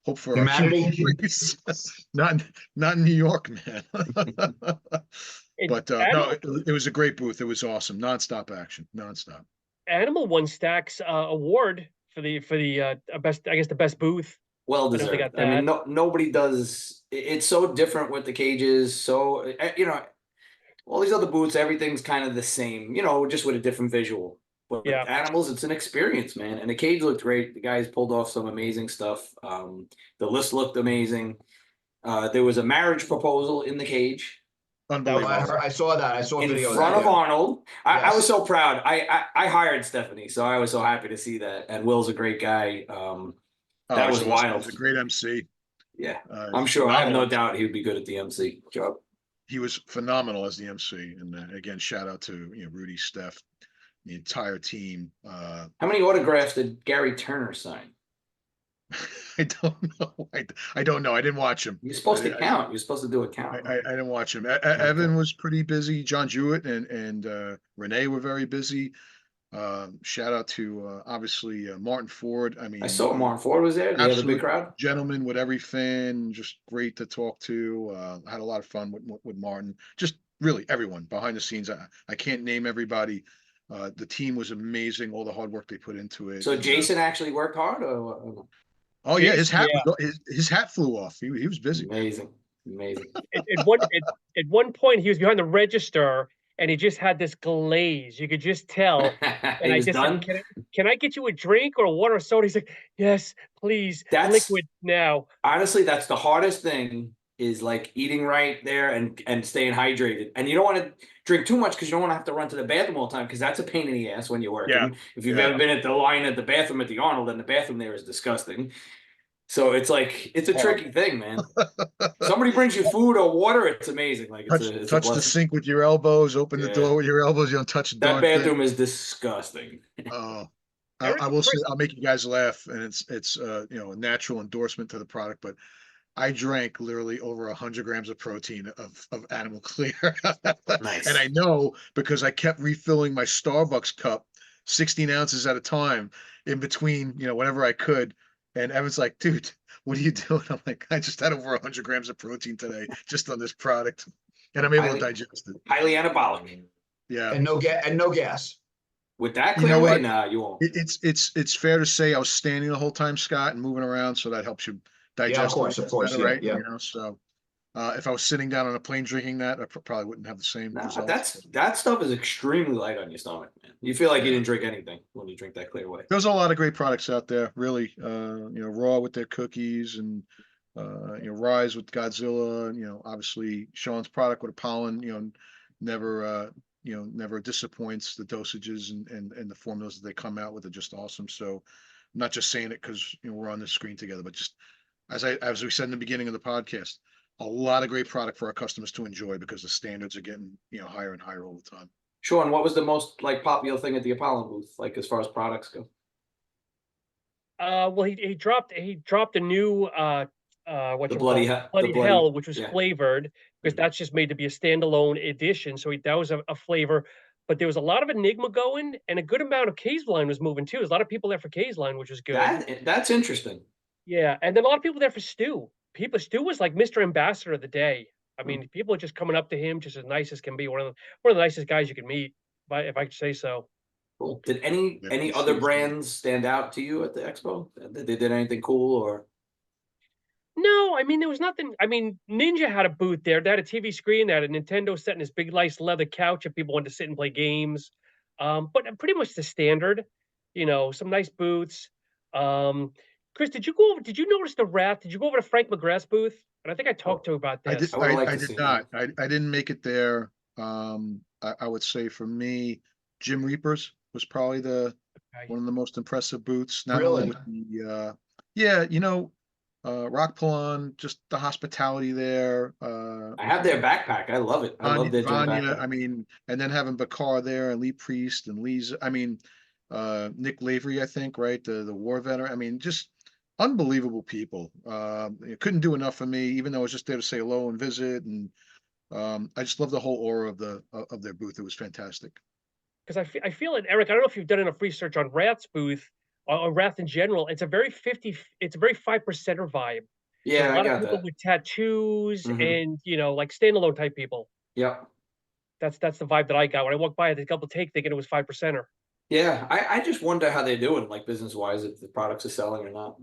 our human Humanity. race. Not in New York, man. And But no, it was a great booth. It was awesome. Nonstop action. Nonstop. Animal won Stack's award for the best, I guess, the best booth. Well I know they deserved. got I mean, that. nobody does. It's so different with the cages. So all these other booths, everything's kind of the same. Just with a different visual. But with Yeah. animals, it's an experience, man. And the cage looked great. The guys pulled off some amazing stuff. The list looked amazing. There was a marriage proposal in the cage. That was Unbelievable. awesome. I saw that. I saw a In video of front that. of Yeah. Arnold. I was Yes. so proud. I hired Stephanie, so I was so happy to see that. And Will's a great guy. That was He's awesome. wild. He's a great MC. Yeah, He's I'm sure. I have phenomenal. no doubt he would be good at the MC job. He was phenomenal as the MC. And again, shout out to Rudy, Steph, the entire team. How many autographs did Gary Turner sign? I don't know. I don't know. I didn't watch him. You're supposed to count. You're supposed to do a I, count. I, I didn't watch him. Evan was pretty busy. John Jewett and Renee were very busy. Shout out to obviously Martin Ford. I I mean, saw Martin Ford was there. Did he have a big absolute crowd? gentleman with every fan. Just great to talk to. Had a lot of fun with Martin. Just really everyone behind the scenes. I can't name everybody. The team was amazing. All the hard work they put into it. So And, Jason actually worked hard, or oh yeah, his Jason, hat yeah. his hat flew off. He was busy. amazing, amazing. At one point, he was behind the register and he just had this glaze. You could just tell. And He I was just said, done. can I get you a drink or a water or soda? He's like, yes, please, That's liquid now. honestly, that's the hardest thing is like eating right there and staying hydrated. And you don't want to drink too much because you don't want to have to run to the bathroom all the time because that's a pain in the ass when you're working. Yeah, If you've yeah. ever been at the line at the bathroom at the Arnold, and the bathroom there is disgusting. So it's a tricky thing, man. Somebody brings you food or water, it's amazing. Like it's a Touch the blessing. sink with your elbows. Open the Yeah. door with your elbows. You don't touch the That darn thing. bathroom is disgusting. Oh, Eric I and will say Chris, I'll make you guys laugh, and it's a natural endorsement to the product, but I drank literally over 100 grams of protein of animal clear. Nice. And I know because I kept refilling my Starbucks cup 16 ounces at a time in between, whenever I could. And Evan's like, dude, what are you doing? I'm like, I just had over 100 grams of protein today just on this product. And I'm able to digest it. Highly anabolic. Yeah. And no gas. With that You know clear way, what? nah, you won't. It's fair to say I was standing the whole time, Scott, and moving around, so that helps you digest Yeah, of course. better, Yeah, right? yeah. So if I was sitting down on a plane drinking that, I probably wouldn't have the same Nah, results. that stuff is extremely light on your stomach, man. You feel like you Yeah. didn't drink anything when you drink that clear way. There's a lot of great products out there, really. Raw with their cookies and Rise with Godzilla, and obviously Sean's product with Apollon, never never disappoints. The dosages and the formulas that they come out with are just awesome. So I'm not just saying it because we're on the screen together, but just as we said in the beginning of the podcast, a lot of great product for our customers to enjoy because the standards are getting higher and higher all the time. Sean, what was the most popular thing at the Apollon booth, like as far as products go? well, he dropped a new The bloody hell, which was yeah. flavored because that's just made to be a standalone edition. So that was a flavor. but there was a lot of Enigma going, and a good amount of K's line was moving too. There's a lot of people there for K's line, which was good. That's interesting. Yeah, and then a lot of people there for Stu. Stu was like Mr. Ambassador of the day. I mean, people are just coming up to him, just as nice as can be. One of the nicest guys you can meet, if I could say so. Cool. Did any other brands stand out to you at the expo? They did anything cool or? No, I mean there was nothing. I mean, Ninja had a booth there. They had a TV screen. They had a Nintendo set and this big, nice leather couch if people wanted to sit and play games. But pretty much the standard. Some nice booths. Chris, did you go over? Did you notice the Wrath? Did you go over to Frank McGrath's booth? And I think I talked to him about I this. did. I would like I to did see not. that. I didn't make it there. I would say for me, Jim Reapers was probably Okay. one of the most impressive booths. Not Really? only with the Rock Pullon, just the hospitality there. I have their backpack. I love it. I love their gym Vanya, backpack. I mean, and then having Bakar there and Lee Priest and Nick Lavery, I think, right? The war veteran. I mean, just unbelievable people. It couldn't do enough for me, even though I was just there to say hello and visit. And I just love the whole aura of their booth. It was fantastic. Because I feel it, Eric. I don't know if you've done enough research on Wrath's booth or Wrath in general. It's a very 5%er vibe. Yeah, A I lot got of people that. with tattoos Mhm. and like standalone type people. Yep. That's the vibe that I got when I walked by. I had a couple take thinking it was 5%er. Yeah, I just wonder how they're doing, like business wise, if the products are selling or not.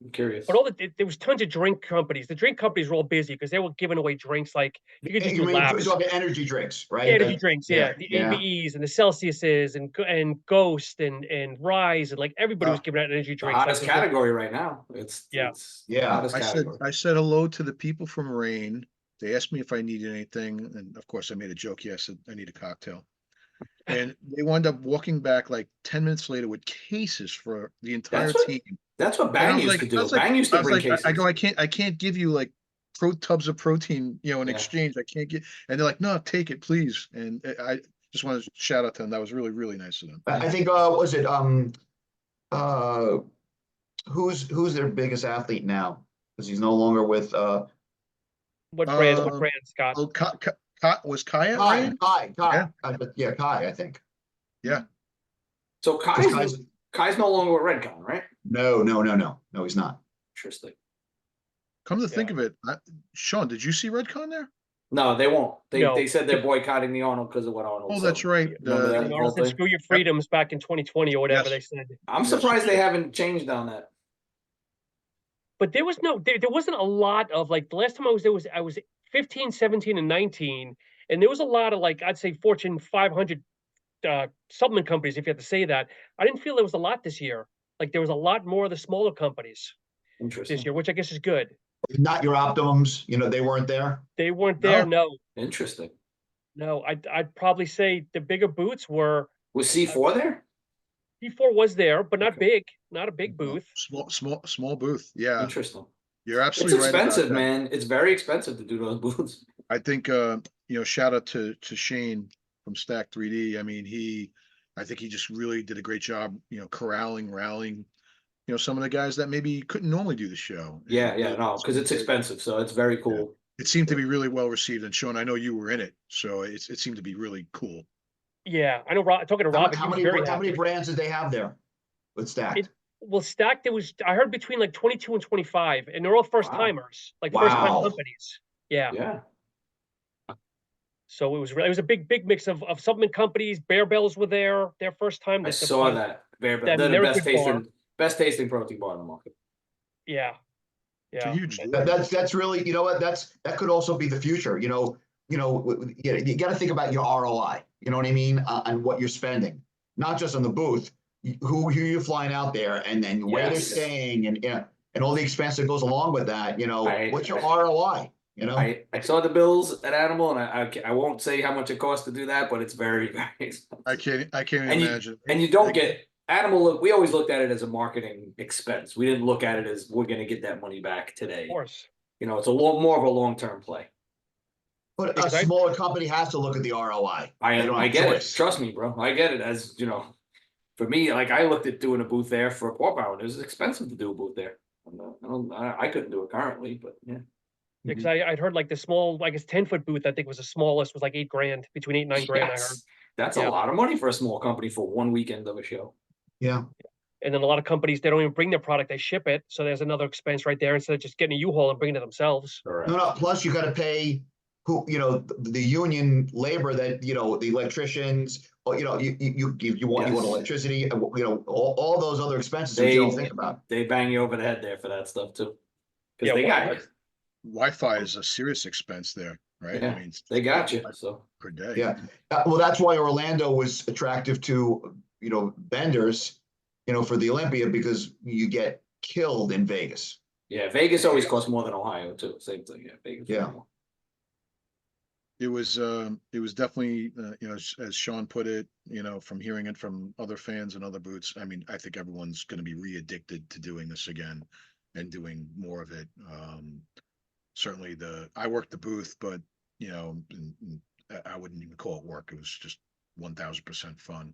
I'm curious. But there was tons of drink companies. The drink companies were all busy because they were giving away drinks like you could just You do mean laps. talking energy drinks, right? Yeah, energy drinks. Yeah, the yeah. ABEs and the Celsiuses and Ghost and Rise and like everybody was Uh, giving out energy The drinks. hottest Like category right now. It's Yeah. the Yeah. hottest category. I said hello to the people from Rain. They asked me if I needed anything, and of course I made a joke. Yeah, I said I need a cocktail. And they wound up walking back like 10 minutes later with cases for the entire team. That's what And Bang used to do. Bang used to bring cases. I go, I can't give you like tubs of protein, in Yeah. exchange. I can't get, and they're like, no, take it, please. And I just want to shout out to them. That was really, really nice of them. I think was it uh who's their biggest athlete now? Because he's no longer with what brands? What Um, brands, Scott? Oh, was Kai at Kai, Rain? Kai, Yeah. yeah, Kai, I think. Yeah. So Kai's Kai's no longer with Redcon, right? no, he's not. Interesting. Come to think of it, Sean, did you see Redcon there? No, they won't. No. They said they're boycotting the Arnold because of what Arnold Oh, said. that's right. Remember that And whole Arnold said, thing? "Screw your freedoms" back in 2020 or whatever Yes. they said. I'm Yes, surprised you they did. haven't changed on that. But there was there wasn't a lot of like the last time I was there I was 15, 17, and 19, and there was a lot of like I'd say Fortune 500 supplement companies, if you have to say that. I didn't feel there was a lot this year. Like there was a lot more of the smaller companies this Interesting. year, which I guess is good. Not your Optimums, they weren't there. They weren't there. No. Interesting. No. I'd probably say the bigger boots were. Was C4 there? P4 was there, but not Okay. big. Not a big booth. Small booth. Yeah. Interesting. You're It's absolutely right about expensive, that. man. It's very expensive to do those booths. I think shout out to Shane from Stack 3D. I mean, I think he just really did a great job, rallying, some of the guys that maybe couldn't normally do the show. Yeah, no, because it's expensive, so it's very cool. It seemed to be really well received. And Sean, I know you were in it, so it seemed to be really cool. Yeah, I know. Talking to Robin, How he was very many happy. brands did they have there with Stacked? Well, Stacked, I heard between like 22 and 25, and they're all first timers, like Wow. first time companies. Yeah. Yeah. So it was a big mix of supplement companies. Bear Bells were there, their first time. I saw that. They're the they're a best good bar. tasting protein bar in the market. Yeah. It's a huge deal. That's really, that could also be the future. You got to think about your ROI. You know what I mean? On what you're spending, not just on the booth. Who you're flying out there, and then where they're Yes. staying, and all the expense that goes along with that. What's your ROI? I saw the bills at Animal, and I won't say how much it costs to do that, but it's very, very expensive. I can't And imagine. you don't get Animal. We always looked at it as a marketing expense. We didn't look at it as we're going to get that money back today. Of course. It's a more of a long-term play. But a Because smaller company has to look at the ROI. They don't I have get choice. it. Trust me, bro. I get it. As for me, like I looked at doing a booth there for a Paw Power, and it was expensive to do a booth there. I couldn't do it currently, but yeah. Yeah, because I'd heard like the small, I guess 10-foot booth. I think was the smallest, was like $8,000, between $8,000 and $9,000. I heard. That's Yeah. a lot of money for a small company for one weekend of a show. Yeah. And then a lot of companies, they don't even bring their product, they ship it. So there's another expense right there instead of just getting a U-Haul and bringing it themselves. Correct. No. Plus, you got to pay who, the union labor that, the electricians, or, you want Yes. electricity, all those other expenses which you don't think about. They bang you over the head there for that stuff too. Because Yeah, they got you. Wi-Fi is a serious expense there, right? Yeah, I mean, they got you. So per day. Yeah. Well, that's why Orlando was attractive to, vendors, for the Olympia, because you get killed in Vegas. yeah, Vegas always costs more than Ohio too. Same thing. Yeah, Vegas. Yeah. It was definitely, as Sean put it, from hearing it from other fans and other booths. I mean, I think everyone's going to be re-addicted to doing this again and doing more of it. Certainly I worked the booth, but I wouldn't even call it work. It was just 1000% fun.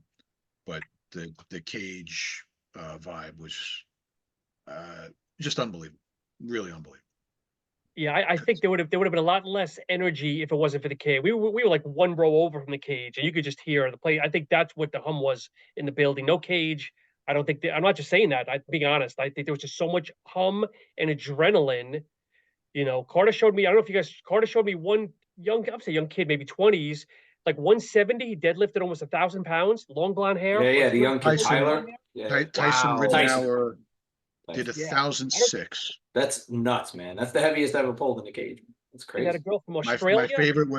But the cage vibe was just unbelievable, really unbelievable. Yeah, I think there would have been a lot less energy if it wasn't for the cage. We were like one row over from the cage, and you could just hear the play. I think that's what the hum was in the building. No cage. I don't think I'm not just saying that. I'm being honest. I think there was just so much hum and adrenaline. Carter showed me. I don't know if you guys. Carter showed me one I'm saying young kid, maybe 20s, like 170. He deadlifted almost 1,000 pounds. Long blonde hair. Yeah, the young kid Tyson- Tyler. Yeah. Tyson Wow. Rittenauer did Tyson. 1,006. That's nuts, man. That's the heaviest ever pulled in the cage. That's He had a crazy. girl from My Australia. favorite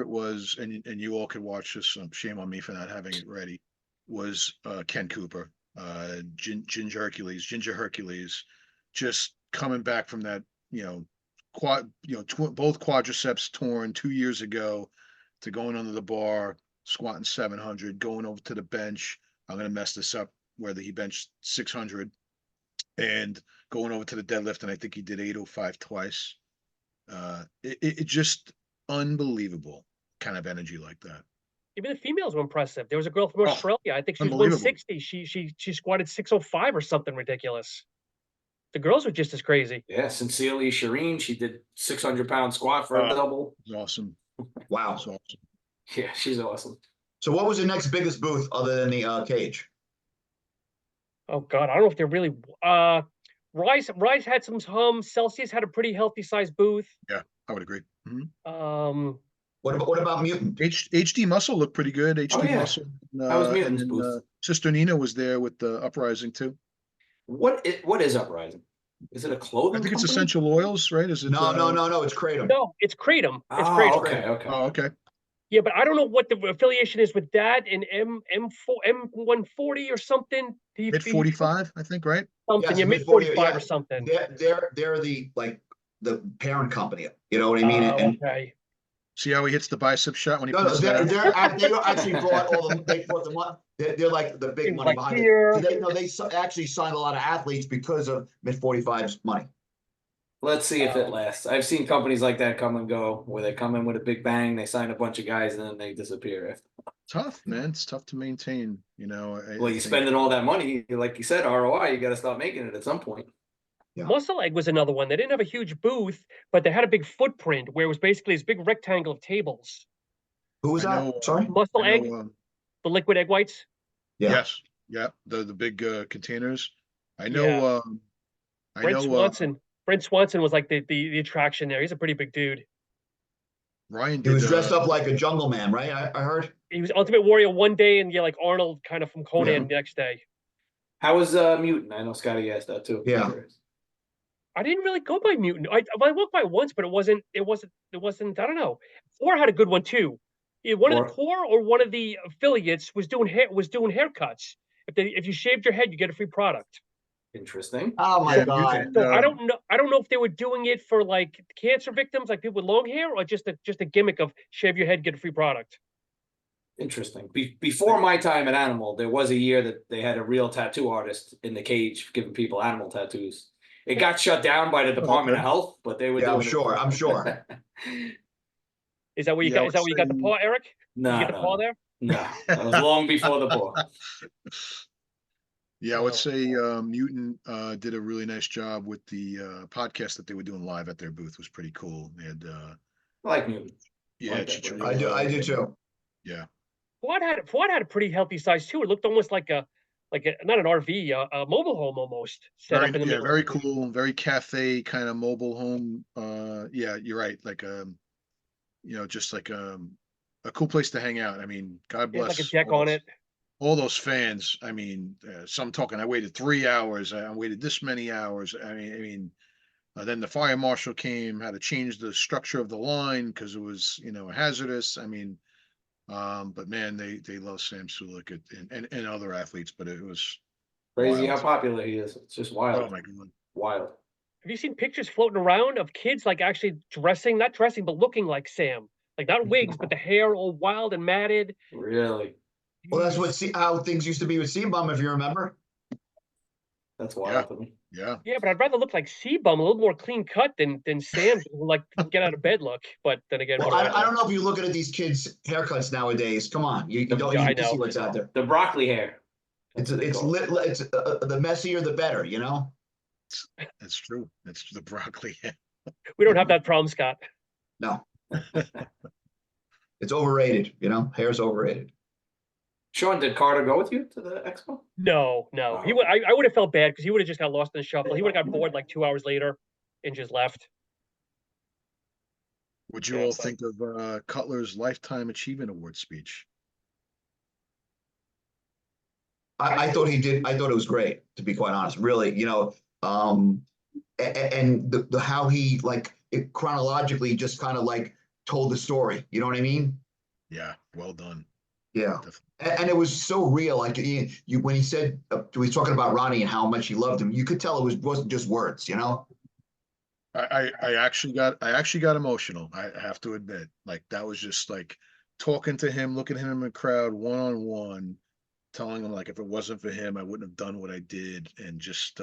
was, and you all could watch this. Shame on me for not having it ready. Was Ken Cooper, Ginger Hercules, just coming back from that, both quadriceps torn 2 years ago, to going under the bar, squatting 700, going over to the bench. I'm gonna mess this up. Whether he benched 600, and going over to the deadlift, and I think he did 805 twice. It just unbelievable kind of energy like that. Even the females were impressive. There was a girl from Oh, Australia. I think she was unbelievable. 160. She squatted 605 or something ridiculous. The girls were just as crazy. Yeah, sincerely, Shireen, she did 600-pound squat for a double. It was awesome. Wow. It was awesome. Yeah, she's awesome. So what was the next biggest booth other than the cage? Oh God, I don't know if they're really. Rise had some hum. Celsius had a pretty healthy sized booth. Yeah, I would agree. Mhm. What about Mutant? HD Muscle looked pretty good. HD yeah. Muscle. How was And Mutant's then, booth? Sister Nina was there with the Uprising too. What is Uprising? Is it a clothing I think it's company? essential oils, right? Is it? No. It's Kratom. No, it's Kratom. It's Oh, Kratom. okay, okay. Oh, okay. Yeah, but I don't know what the affiliation is with that and M140 or something. Mid 45, I think, right? Something. Yes, Yeah, mid mid 45 yeah. or something. They're the parent company. You know what I mean? And Okay. See how he hits the bicep shot when he no, puts they that. actually brought all the they brought the money. They're like the big money Like behind here. it. They actually signed a lot of athletes because of mid 45's money. Let's see if it lasts. I've seen companies like that come and go, where they come in with a big bang, they sign a bunch of guys, and then they disappear after. Tough, man. It's tough to maintain. Well, I you're think- spending all that money, like you said, ROI. You got to start making it at some point. Yeah. Muscle Egg was another one. They didn't have a huge booth, but they had a big footprint where it was basically this big rectangle of tables. Who was I that? know, Sorry. Muscle I Egg, know, the liquid egg whites. Yeah. Yes, yeah, the big containers. I know. Yeah. I Brent know. Swanson. Brent Swanson was like the attraction there. He's a pretty big dude. Ryan He did. was dressed up like a jungle man, right? I heard. He was Ultimate Warrior one day, and yeah, like Arnold kind of from Conan the next day. How was Mutant? I know Scotty asked that too. Yeah. I didn't really go by Mutant. I walked by once, but it wasn't. I don't know. Core had a good one too. One of the Core or one of the affiliates was doing haircuts. If you shaved your head, you get a free product. Interesting. Oh my Yeah, God. Mutant, So I don't know if they were doing it for like cancer victims, like people with long hair, or just a gimmick of shave your head, get a free product. Interesting. Before my time at Animal, there was a year that they had a real tattoo artist in the cage giving people animal tattoos. It got shut down by the Department of Health, but they were Yeah, doing I'm sure. Is that where you Yeah, I got? Is that would where you got the say- paw, Eric? Did No, you get the paw there? no. That was long before the paw. Yeah, I would say Mutant did a really nice job with the podcast that they were doing live at their booth. Was pretty cool. They had I like Mutant. yeah, like that place. Chicharito. I do too. Yeah. Fuad had a pretty healthy size too. It looked almost like a not an RV, a mobile home almost set Very, up in the yeah, middle. very cool, very cafe kind of mobile home. Yeah, you're right. Like, just like a cool place to hang out. I mean, God It had like a bless deck on it. all those fans. I mean, some talking. I waited 3 hours. I waited this many hours. Then the fire marshal came, had to change the structure of the line because it was, hazardous. But man, they love Sam Sulek and other athletes, but it was Crazy how wild. popular he is. It's just wild. Oh my God. Wild. Have you seen pictures floating around of kids like actually dressing, not dressing, but looking like Sam? Like not wigs, but the hair all wild and matted. Really. Well, that's Jeez. how things used to be with C-Bum, if you remember. That's Yeah. wild to me. Yeah. Yeah, but I'd rather look like Sebum, a little more clean cut than Sam, who like get out of bed look. But then again, Well, what do I I know? don't know if you're looking at these kids' haircuts nowadays. Come on, you don't Yeah, I you see know. what's out there. The broccoli hair. It's That's what they it's call it. lit. It's the messier the better. That's true. That's the broccoli. We don't have that problem, Scott. No, it's overrated. Hair's overrated. Sean, did Carter go with you to the expo? No. He would. I would have felt bad because he would have just got lost in the shuffle. He would have got bored like 2 hours later and just left. What'd you Yeah, all but think of Cutler's Lifetime Achievement Award speech? I thought he did. I thought it was great, to be quite honest. Really, um, and the how he like it chronologically just kind of like told the story. You know what I mean? Yeah, well done. Yeah. Definitely. And it was so real. Like when he said he was talking about Ronnie and how much he loved him, you could tell wasn't just words. I actually got emotional. I have to admit, like that was just like talking to him, looking at him in the crowd one on one, telling him like if it wasn't for him, I wouldn't have done what I did, and just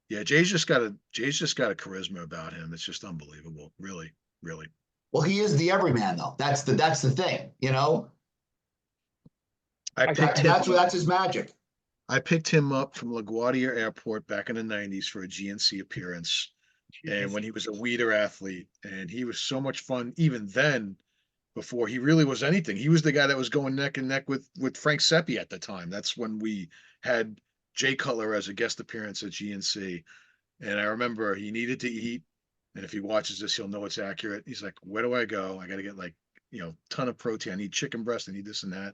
yeah, Jay's just got a charisma about him. It's just unbelievable, really, really. Well, he is the everyman, though. That's the thing. I I picked think him. That's his magic. I picked him up from LaGuardia Airport back in the '90s for a GNC appearance, and jeez. when he was a weeder athlete, and he was so much fun even then. Before he really was anything, he was the guy that was going neck and neck with Frank Seppi at the time. That's when we had Jay Cutler as a guest appearance at GNC, and I remember he needed to eat, and if he watches this, he'll know it's accurate. He's like, "Where do I go? I got to get like ton of protein. I need chicken breast. I need this and that."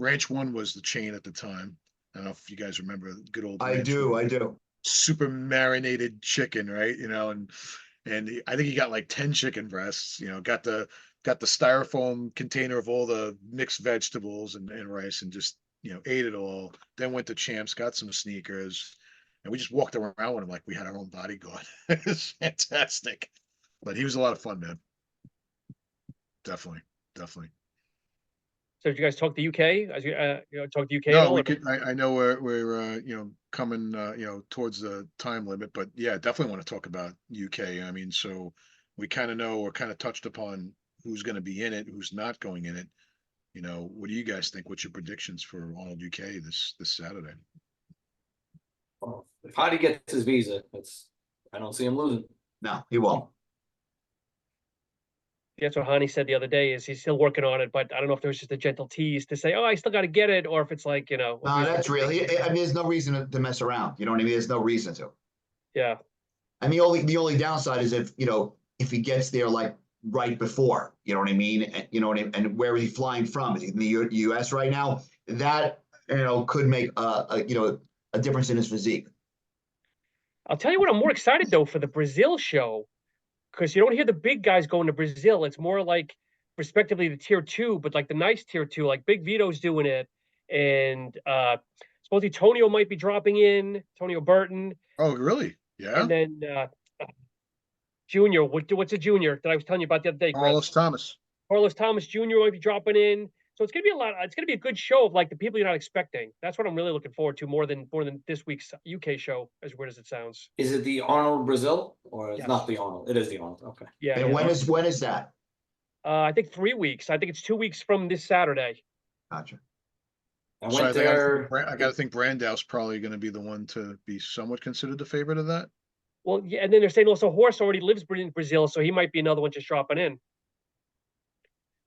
Ranch One was the chain at the time. I don't know if you guys remember good old I Ranch do. One, I do. super marinated chicken, right? I think he got like 10 chicken breasts, got the styrofoam container of all the mixed vegetables and rice and just, ate it all. Then went to Champs, got some sneakers, and we just walked around with him like we had our own bodyguard. It was fantastic. But he was a lot of fun, man. Definitely. Definitely. So did you guys talk the UK? Talk the UK at No, all? we could. I know we're coming towards the time limit, but yeah, definitely want to talk about UK. So we kind of know or kind of touched upon who's going to be in it, who's not going in it. What do you guys think? What's your predictions for Arnold UK this Saturday? Well, if Hadi gets his visa, I don't see him losing. No, he won't. That's what Hani said the other day. Is he's still working on it, but I don't know if there was just a gentle tease to say, "Oh, I still got to get it," or if it's like No, that's real. There's no reason to mess around. You know what I mean? There's no reason to. Yeah. And the only downside is if he gets there like right before, you know what I mean? And where is he flying from? Is he in the U.S. right now? That could make a difference in his physique. I'll tell you what, I'm more excited though for the Brazil show because you don't hear the big guys going to Brazil. It's more like respectively the tier two, but like the nice tier two, like Big Vito's doing it, and supposedly Tonio might be dropping in, Tonio Burton, Oh, really? Yeah. and then Junior. What's a junior that I was telling you about the other day, Chris? Carlos Thomas. Carlos Thomas Jr. might be dropping in. So it's gonna be a lot. It's gonna be a good show of like the people you're not expecting. That's what I'm really looking forward to more than this week's UK show. As weird as it sounds. Is it the Arnold Brazil or it's Yes. not the Arnold? It is the Arnold. Okay. Yeah. And yeah. when is that? I think 3 weeks. I think it's 2 weeks from this Saturday. Gotcha. I So went there. I got to think Brandau's probably going to be the one to be somewhat considered the favorite of that. Well, yeah, and then they're saying also Horse already lives in Brazil, so he might be another one just dropping in.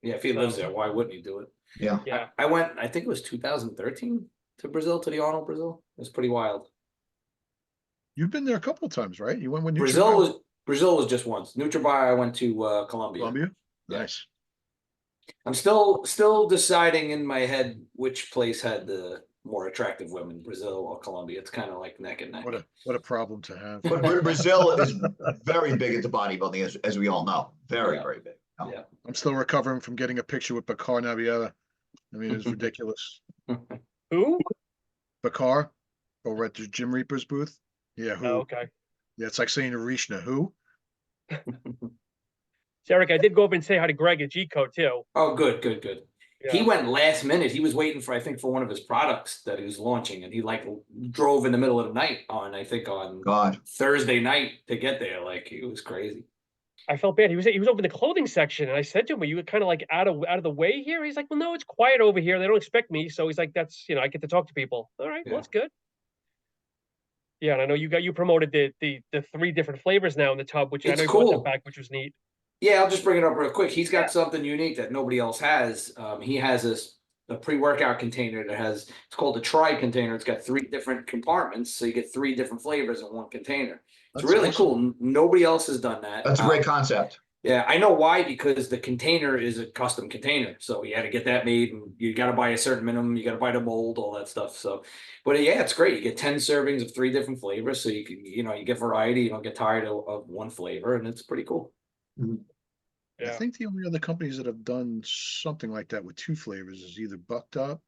Yeah, if he lives there, why wouldn't he do it? Yeah. Yeah. I went, I think it was 2013 to Brazil, to the Arnold Brazil. It was pretty wild. You've been there a couple of times, right? You went with Brazil NutriBio, was just once. NutriBio, I went to Colombia. Colombia. Yeah. Nice. I'm still deciding in my head which place had the more attractive women, Brazil or Colombia. It's kind of like neck and neck. What a problem to have. But Brazil is very big into bodybuilding, as we all know. Very, Yeah. very big. Yeah. I'm still recovering from getting a picture with Bakar Naviera. I mean, it's ridiculous. Who? Bakar over at the Jim Reaper's booth. Yeah, who? Oh, okay. Yeah, it's like saying Arishna, who? Eric, I did go over and say hi to Greg at G Code too. Oh, good. He Yeah. went last minute. He was waiting for, I think, for one of his products that he was launching, and he like drove in the middle of the night on God. Thursday night to get there. Like, it was crazy. I felt bad. He was over in the clothing section, and I said to him, "Are you kind of like out of the way here?" He's like, "Well, no, it's quiet over here. They don't expect me." So he's like, "That's I get to talk to people." All right, well, Yeah. that's good. Yeah, and I know you promoted the 3 different flavors now in the tub, which I It's know you brought cool. that back, which was neat. Yeah, I'll just bring it up real quick. He's got Yeah. something unique that nobody else has. He has a pre-workout container that has, it's called a tri container. It's got 3 different compartments, so you get 3 different flavors in one container. It's That's really awesome. cool. Nobody else has done that. That's a great concept. Yeah, I know why, because the container is a custom container. So you had to get that made, and you got to buy a certain minimum, you got to buy the mold, all that stuff. So, but yeah, it's great. You get 10 servings of 3 different flavors. So you can, you get variety, you don't get tired of one flavor, and it's pretty cool. I Yeah. think the only other companies that have done something like that with 2 flavors is either Bucked Up,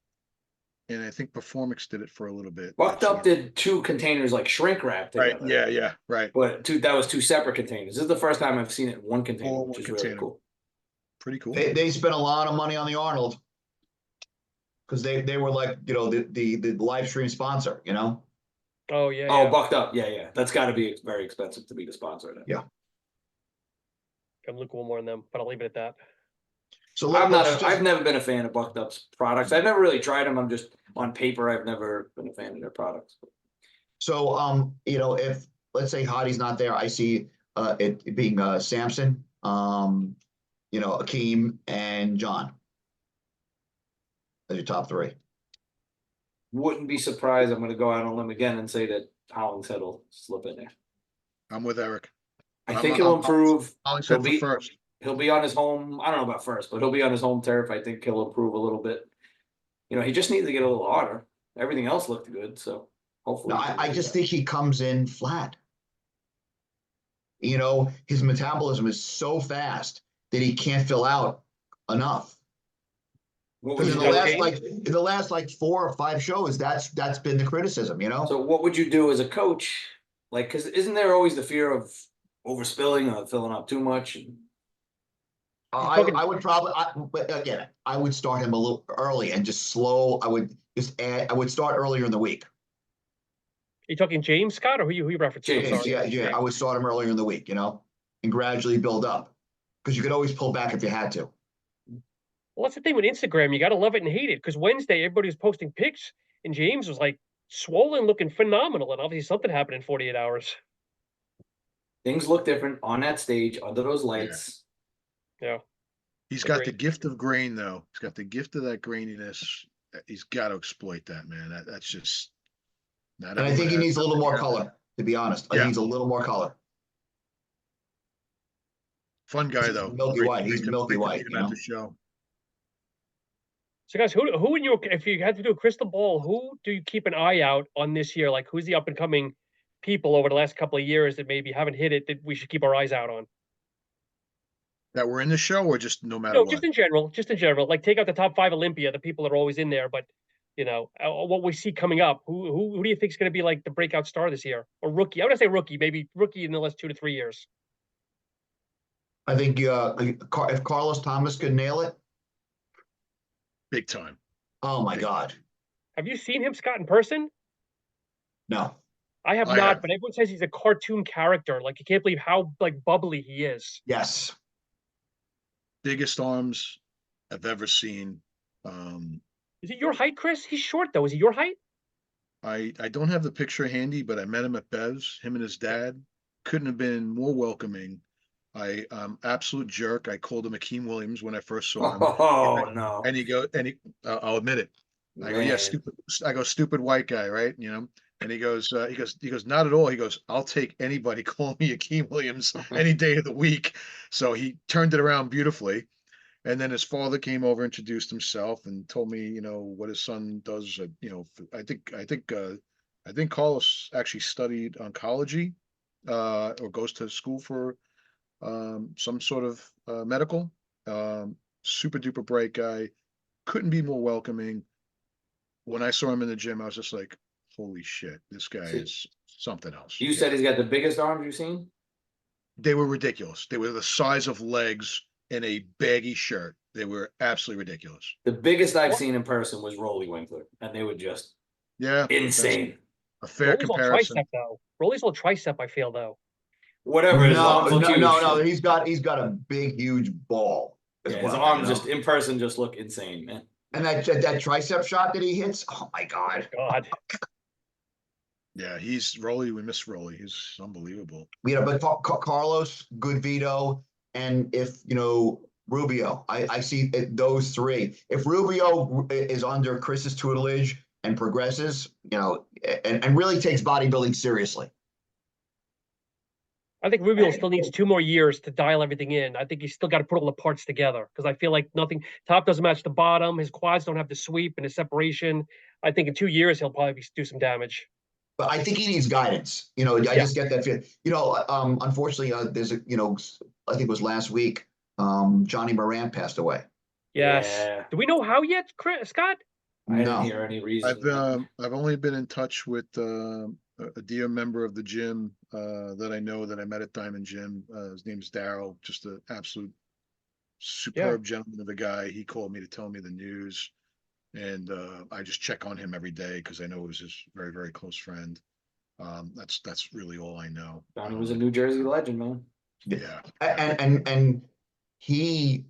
and I think Performix did it for a little bit. Bucked Up did 2 containers like shrink wrap together. Right. Yeah. Right. But that was 2 separate containers. This is the first time I've seen it in one container, All which one is really container. cool. Pretty cool. They spent a lot of money on the Arnold because they were like the live stream sponsor. Oh yeah. Oh, Yeah. Bucked Up. Yeah. That's got to be very expensive to be the sponsor of that. Yeah. I'm lukewarm on them, but I'll leave it at that. So I've never been a fan of Bucked Up's products. I've never really tried them. I'm just on paper. I've never been a fan of their products. So if let's say Hottie's not there, I see it being Samson, Akeem and John as your top 3. Wouldn't be surprised. I'm going to go out on a limb again and say that Hollingshead will slip in there. I'm with Eric. I think he'll improve. Hollingshead for first. He'll be on his home. I don't know about first, but he'll be on his home turf. I think he'll improve a little bit. He just needs to get a little harder. Everything else looked good, so hopefully. No, I just think he comes in flat. His metabolism is so fast that he can't fill out enough. Because in the last 4 or 5 shows, that's been the criticism. So what would you do as a coach? Like, because isn't there always the fear of overspilling or filling up too much? I would probably, but again, I would start him a little early and just slow. I would start earlier in the week. You talking James Scott or who you referencing? James, yeah. I would start him earlier in the week, and gradually build up, because you could always pull back if you had to. Well, that's the thing with Instagram. You got to love it and hate it, because Wednesday everybody was posting pics, and James was like swollen, looking phenomenal, and obviously something happened in 48 hours. Things look different on that stage under those lights. Yeah. He's got the gift of grain, though. He's got the gift of that graininess. He's got to exploit that, man. That's just. And I think he needs a little more color, to be honest. He needs a little more color. Fun guy, though. Milky white. He's milky white. At the show. So, guys, who in your, if you had to do a crystal ball, who do you keep an eye out on this year? Like, who's the up and coming people over the last couple of years that maybe haven't hit it that we should keep our eyes out on? That we're in the show, or just no matter No, what? just in general. Like, take out the top 5 Olympia, the people that are always in there, but what we see coming up. Who do you think is going to be like the breakout star this year, or rookie? I would say rookie, maybe rookie in the last 2 to 3 years. I think if Carlos Thomas could nail it, Big time. Oh my God! Have you seen him, Scott, in person? No, I have not. But everyone says he's a cartoon character. Like, you can't believe how bubbly he is. Yes. Biggest arms I've ever seen. Is it your height, Chris? He's short though. Is he your height? I don't have the picture handy, but I met him at Bev's. Him and his dad couldn't have been more welcoming. Absolute jerk. I called him Akeem Williams when I first saw him. Oh no, And I'll admit it. I go, yeah, man. stupid. I go, stupid white guy, right? And he goes, not at all. He goes, I'll take anybody calling me Akeem Williams any day of the week. So he turned it around beautifully. And then his father came over, introduced himself, and told me, what his son does. I think Carlos actually studied oncology, or goes to school for some sort of medical. Super duper bright guy. Couldn't be more welcoming. When I saw him in the gym, I was just like, holy shit, this guy See, is something else. you said he's got the biggest arms you've seen. They were ridiculous. They were the size of legs in a baggy shirt. They were absolutely ridiculous. The biggest I've seen in person was Rolly Winkler, and they were just Yeah, insane. a fair Rolly's all comparison. tricep though. Rolly's all tricep, I feel though. Whatever, his arms look huge. No. He's got a big, huge ball. Yeah, his arms just in person just look insane, man. And that tricep shot that he hits, oh my God. God. Yeah, he's Rolly. We miss Rolly. He's unbelievable. But Carlos, good Vito, and if Reveiw, I see those three. If Reveiw is under Chris's tutelage and progresses, and really takes bodybuilding seriously. I think Rubio still needs 2 more years to dial everything in. I think he's still got to put all the parts together because I feel like top doesn't match the bottom. His quads don't have the sweep and the separation. I think in 2 years, he'll probably do some damage. But I think he needs guidance. I just get that feel. Unfortunately, there's I think it was last week, Johnny Moran passed away. Yes. Yeah. Do we know how yet, Scott? I didn't hear any reason. I've only been in touch with a dear member of the gym that I know that I met at Diamond Gym. His name's Daryl, just an absolute superb gentleman of a guy. He called me to tell me the news, and I just check on him every day because I know he was his very, very close friend. That's really all I know. Johnny was a New Jersey legend, man. Yeah, and he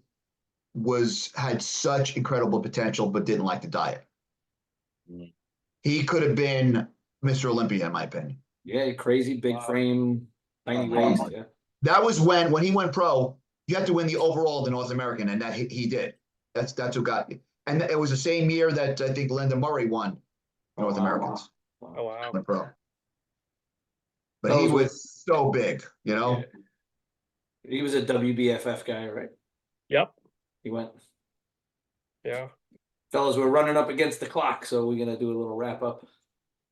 had such incredible potential, but didn't like the diet. Mm. He could have been Mr. Olympia, in my opinion. Yeah, crazy big frame, tiny waist. Yeah. That was when he went pro. You had to win the overall of the North American, and that he did. That's what got you. And it was the same year that I think Linda Murray won North Americans. Oh, wow. Went pro. But he was so big, Yeah. He was a WBFF guy, right? Yep. He went. Yeah. Fellas, we're running up against the clock, so we're gonna do a little wrap up.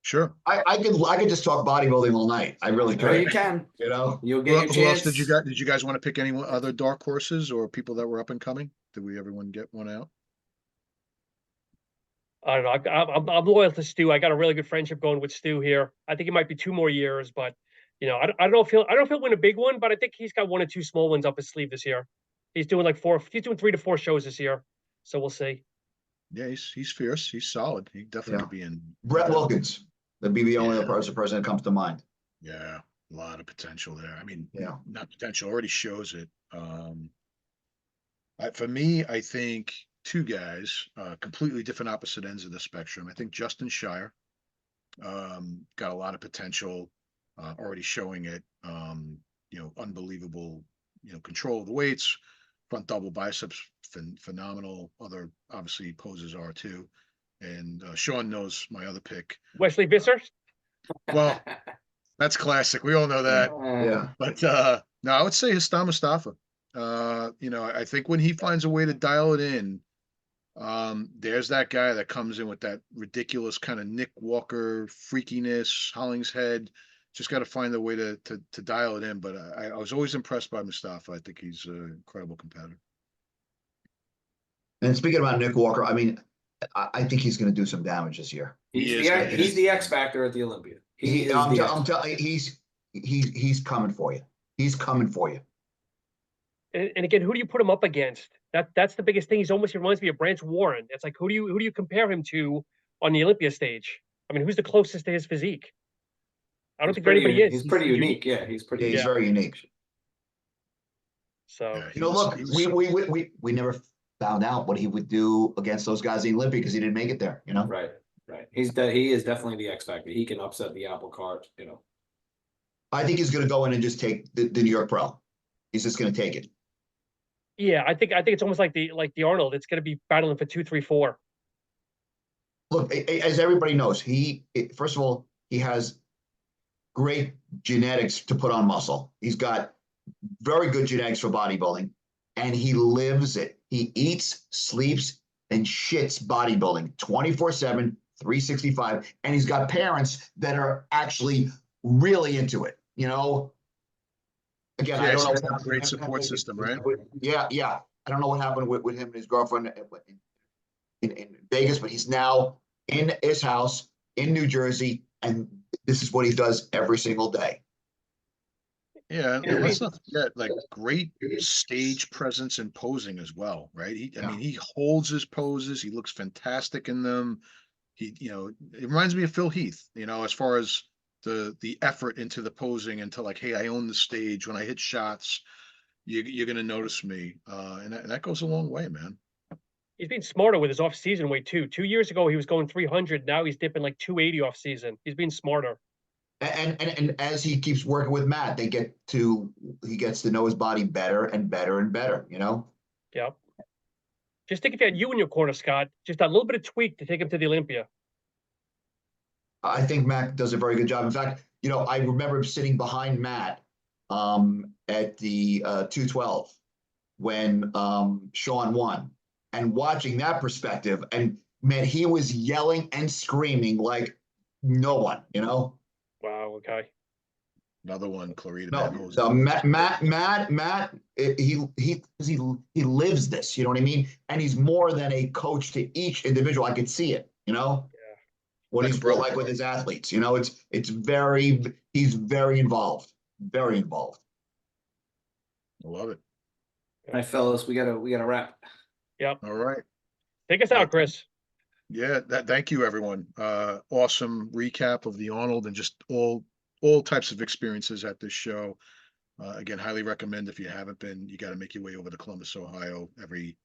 sure. I could just talk bodybuilding all night. I really could. No, you can. You'll get your Who else chance. did you guys want to pick any other dark horses or people that were up and coming? Did everyone get one out? I don't know. I'm loyal to Stu. I got a really good friendship going with Stu here. I think it might be 2 more years, but I don't know if he'll win a big one, but I think he's got 1 or 2 small ones up his sleeve this year. He's doing 3 to 4 shows this year. So we'll see. Yeah, he's fierce. He's solid. He definitely could be in. Brett Wilkins. That'd be the only person that comes to mind. Yeah, a lot of potential there. I mean, Yeah. not potential, already shows it. For me, I think 2 guys, completely different opposite ends of the spectrum. I think Justin Shire got a lot of potential, already showing it. Unbelievable, control of the weights, front double biceps, phenomenal. Other obviously poses are too. And Sean knows my other pick. Wesley Visser? Well, that's classic. We all know that. Yeah. But no, I would say Hassan Mustafa. I think when he finds a way to dial it in, there's that guy that comes in with that ridiculous kind of Nick Walker freakiness, Hollingshead. Just got to find a way to dial it in. But I was always impressed by Mustafa. I think he's an incredible competitor. And speaking about Nick Walker, I mean, I think he's going to do some damage this year. He's the X factor at the Olympia. I'm telling you, he's coming for you. He's coming for you. And again, who do you put him up against? That's the biggest thing. He reminds me of Branch Warren. It's like who do you compare him to on the Olympia stage? I mean, who's the closest to his physique? I don't think anybody is. He's pretty unique. Yeah, he's very unique. So look, we never found out what he would do against those guys in the Olympia because he didn't make it there. Right. He is definitely the X factor. He can upset the apple cart. I think he's going to go in and just take the New York Pro. he's just going to take it. Yeah, I think it's almost like the Arnold. It's going to be battling for 2, 3, 4. Look, as everybody knows, first of all, he has great genetics to put on muscle. He's got very good genetics for bodybuilding, and he lives it. He eats, sleeps, and shits bodybuilding 24/7, 365. And he's got parents that are actually really into it. You know, again, Yeah, I don't know. it's a great support system, right? Yeah, yeah. I don't know what happened with him and his girlfriend in Vegas, but he's now in his house in New Jersey, and this is what he does every single day. Yeah, and let's not forget, like, great stage presence and posing as well, right? I mean, he holds his poses. He looks fantastic in them. It reminds me of Phil Heath, as far as the effort into the posing, into like, hey, I own the stage. When I hit shots, you're gonna notice me, and that goes a long way, man. He's been smarter with his off-season weight too. 2 years ago, he was going 300. Now he's dipping like 280 off-season. He's been smarter. And as he keeps working with Matt, he gets to know his body better and better and better, Yeah. Just think if you had you in your corner, Scott, just a little bit of tweak to take him to the Olympia. I think Matt does a very good job. In fact, I remember sitting behind Matt at the 212 when Sean won, and watching that perspective, and man, he was yelling and screaming like no one, Wow. Okay. Another one, Clarita. No, Matt, he lives this, you know what I mean? And he's more than a coach to each individual. I could see it, Yeah. what Like he's brother. like with his athletes, he's very involved, very involved. I love it. All right, fellas, we gotta wrap. Yep. All right. Take us out, Chris. Yeah, thank you, everyone. Awesome recap of the Arnold and just all types of experiences at this show. Again, highly recommend if you haven't been. You got to make your way over to Columbus, Ohio, every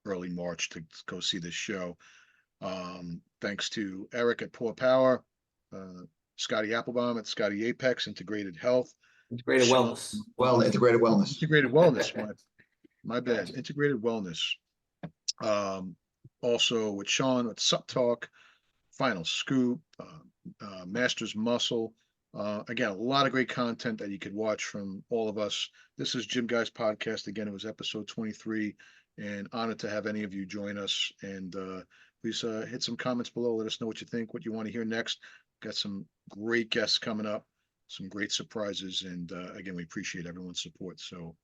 early March to go see this show. Thanks to Eric at Poor Power, Scotty Applebaum at Scotty Apex Integrated Health. Integrated wellness. Well, integrated wellness. Integrated Wellness. My bad. Integrated Wellness. Also with Sean with Sup Talk, Final Scoop, Masters Muscle. Again, a lot of great content that you could watch from all of us. This is Gym Guys Podcast. Again, it was episode 23, and honored to have any of you join us. And please hit some comments below. Let us know what you think, what you want to hear next. Got some great guests coming up, some great surprises. And again, we appreciate everyone's support. So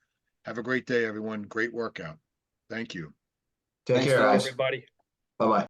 have a great day, everyone. Great workout. Thank you. Take Thanks, care, fellas. guys. Everybody. Bye-bye.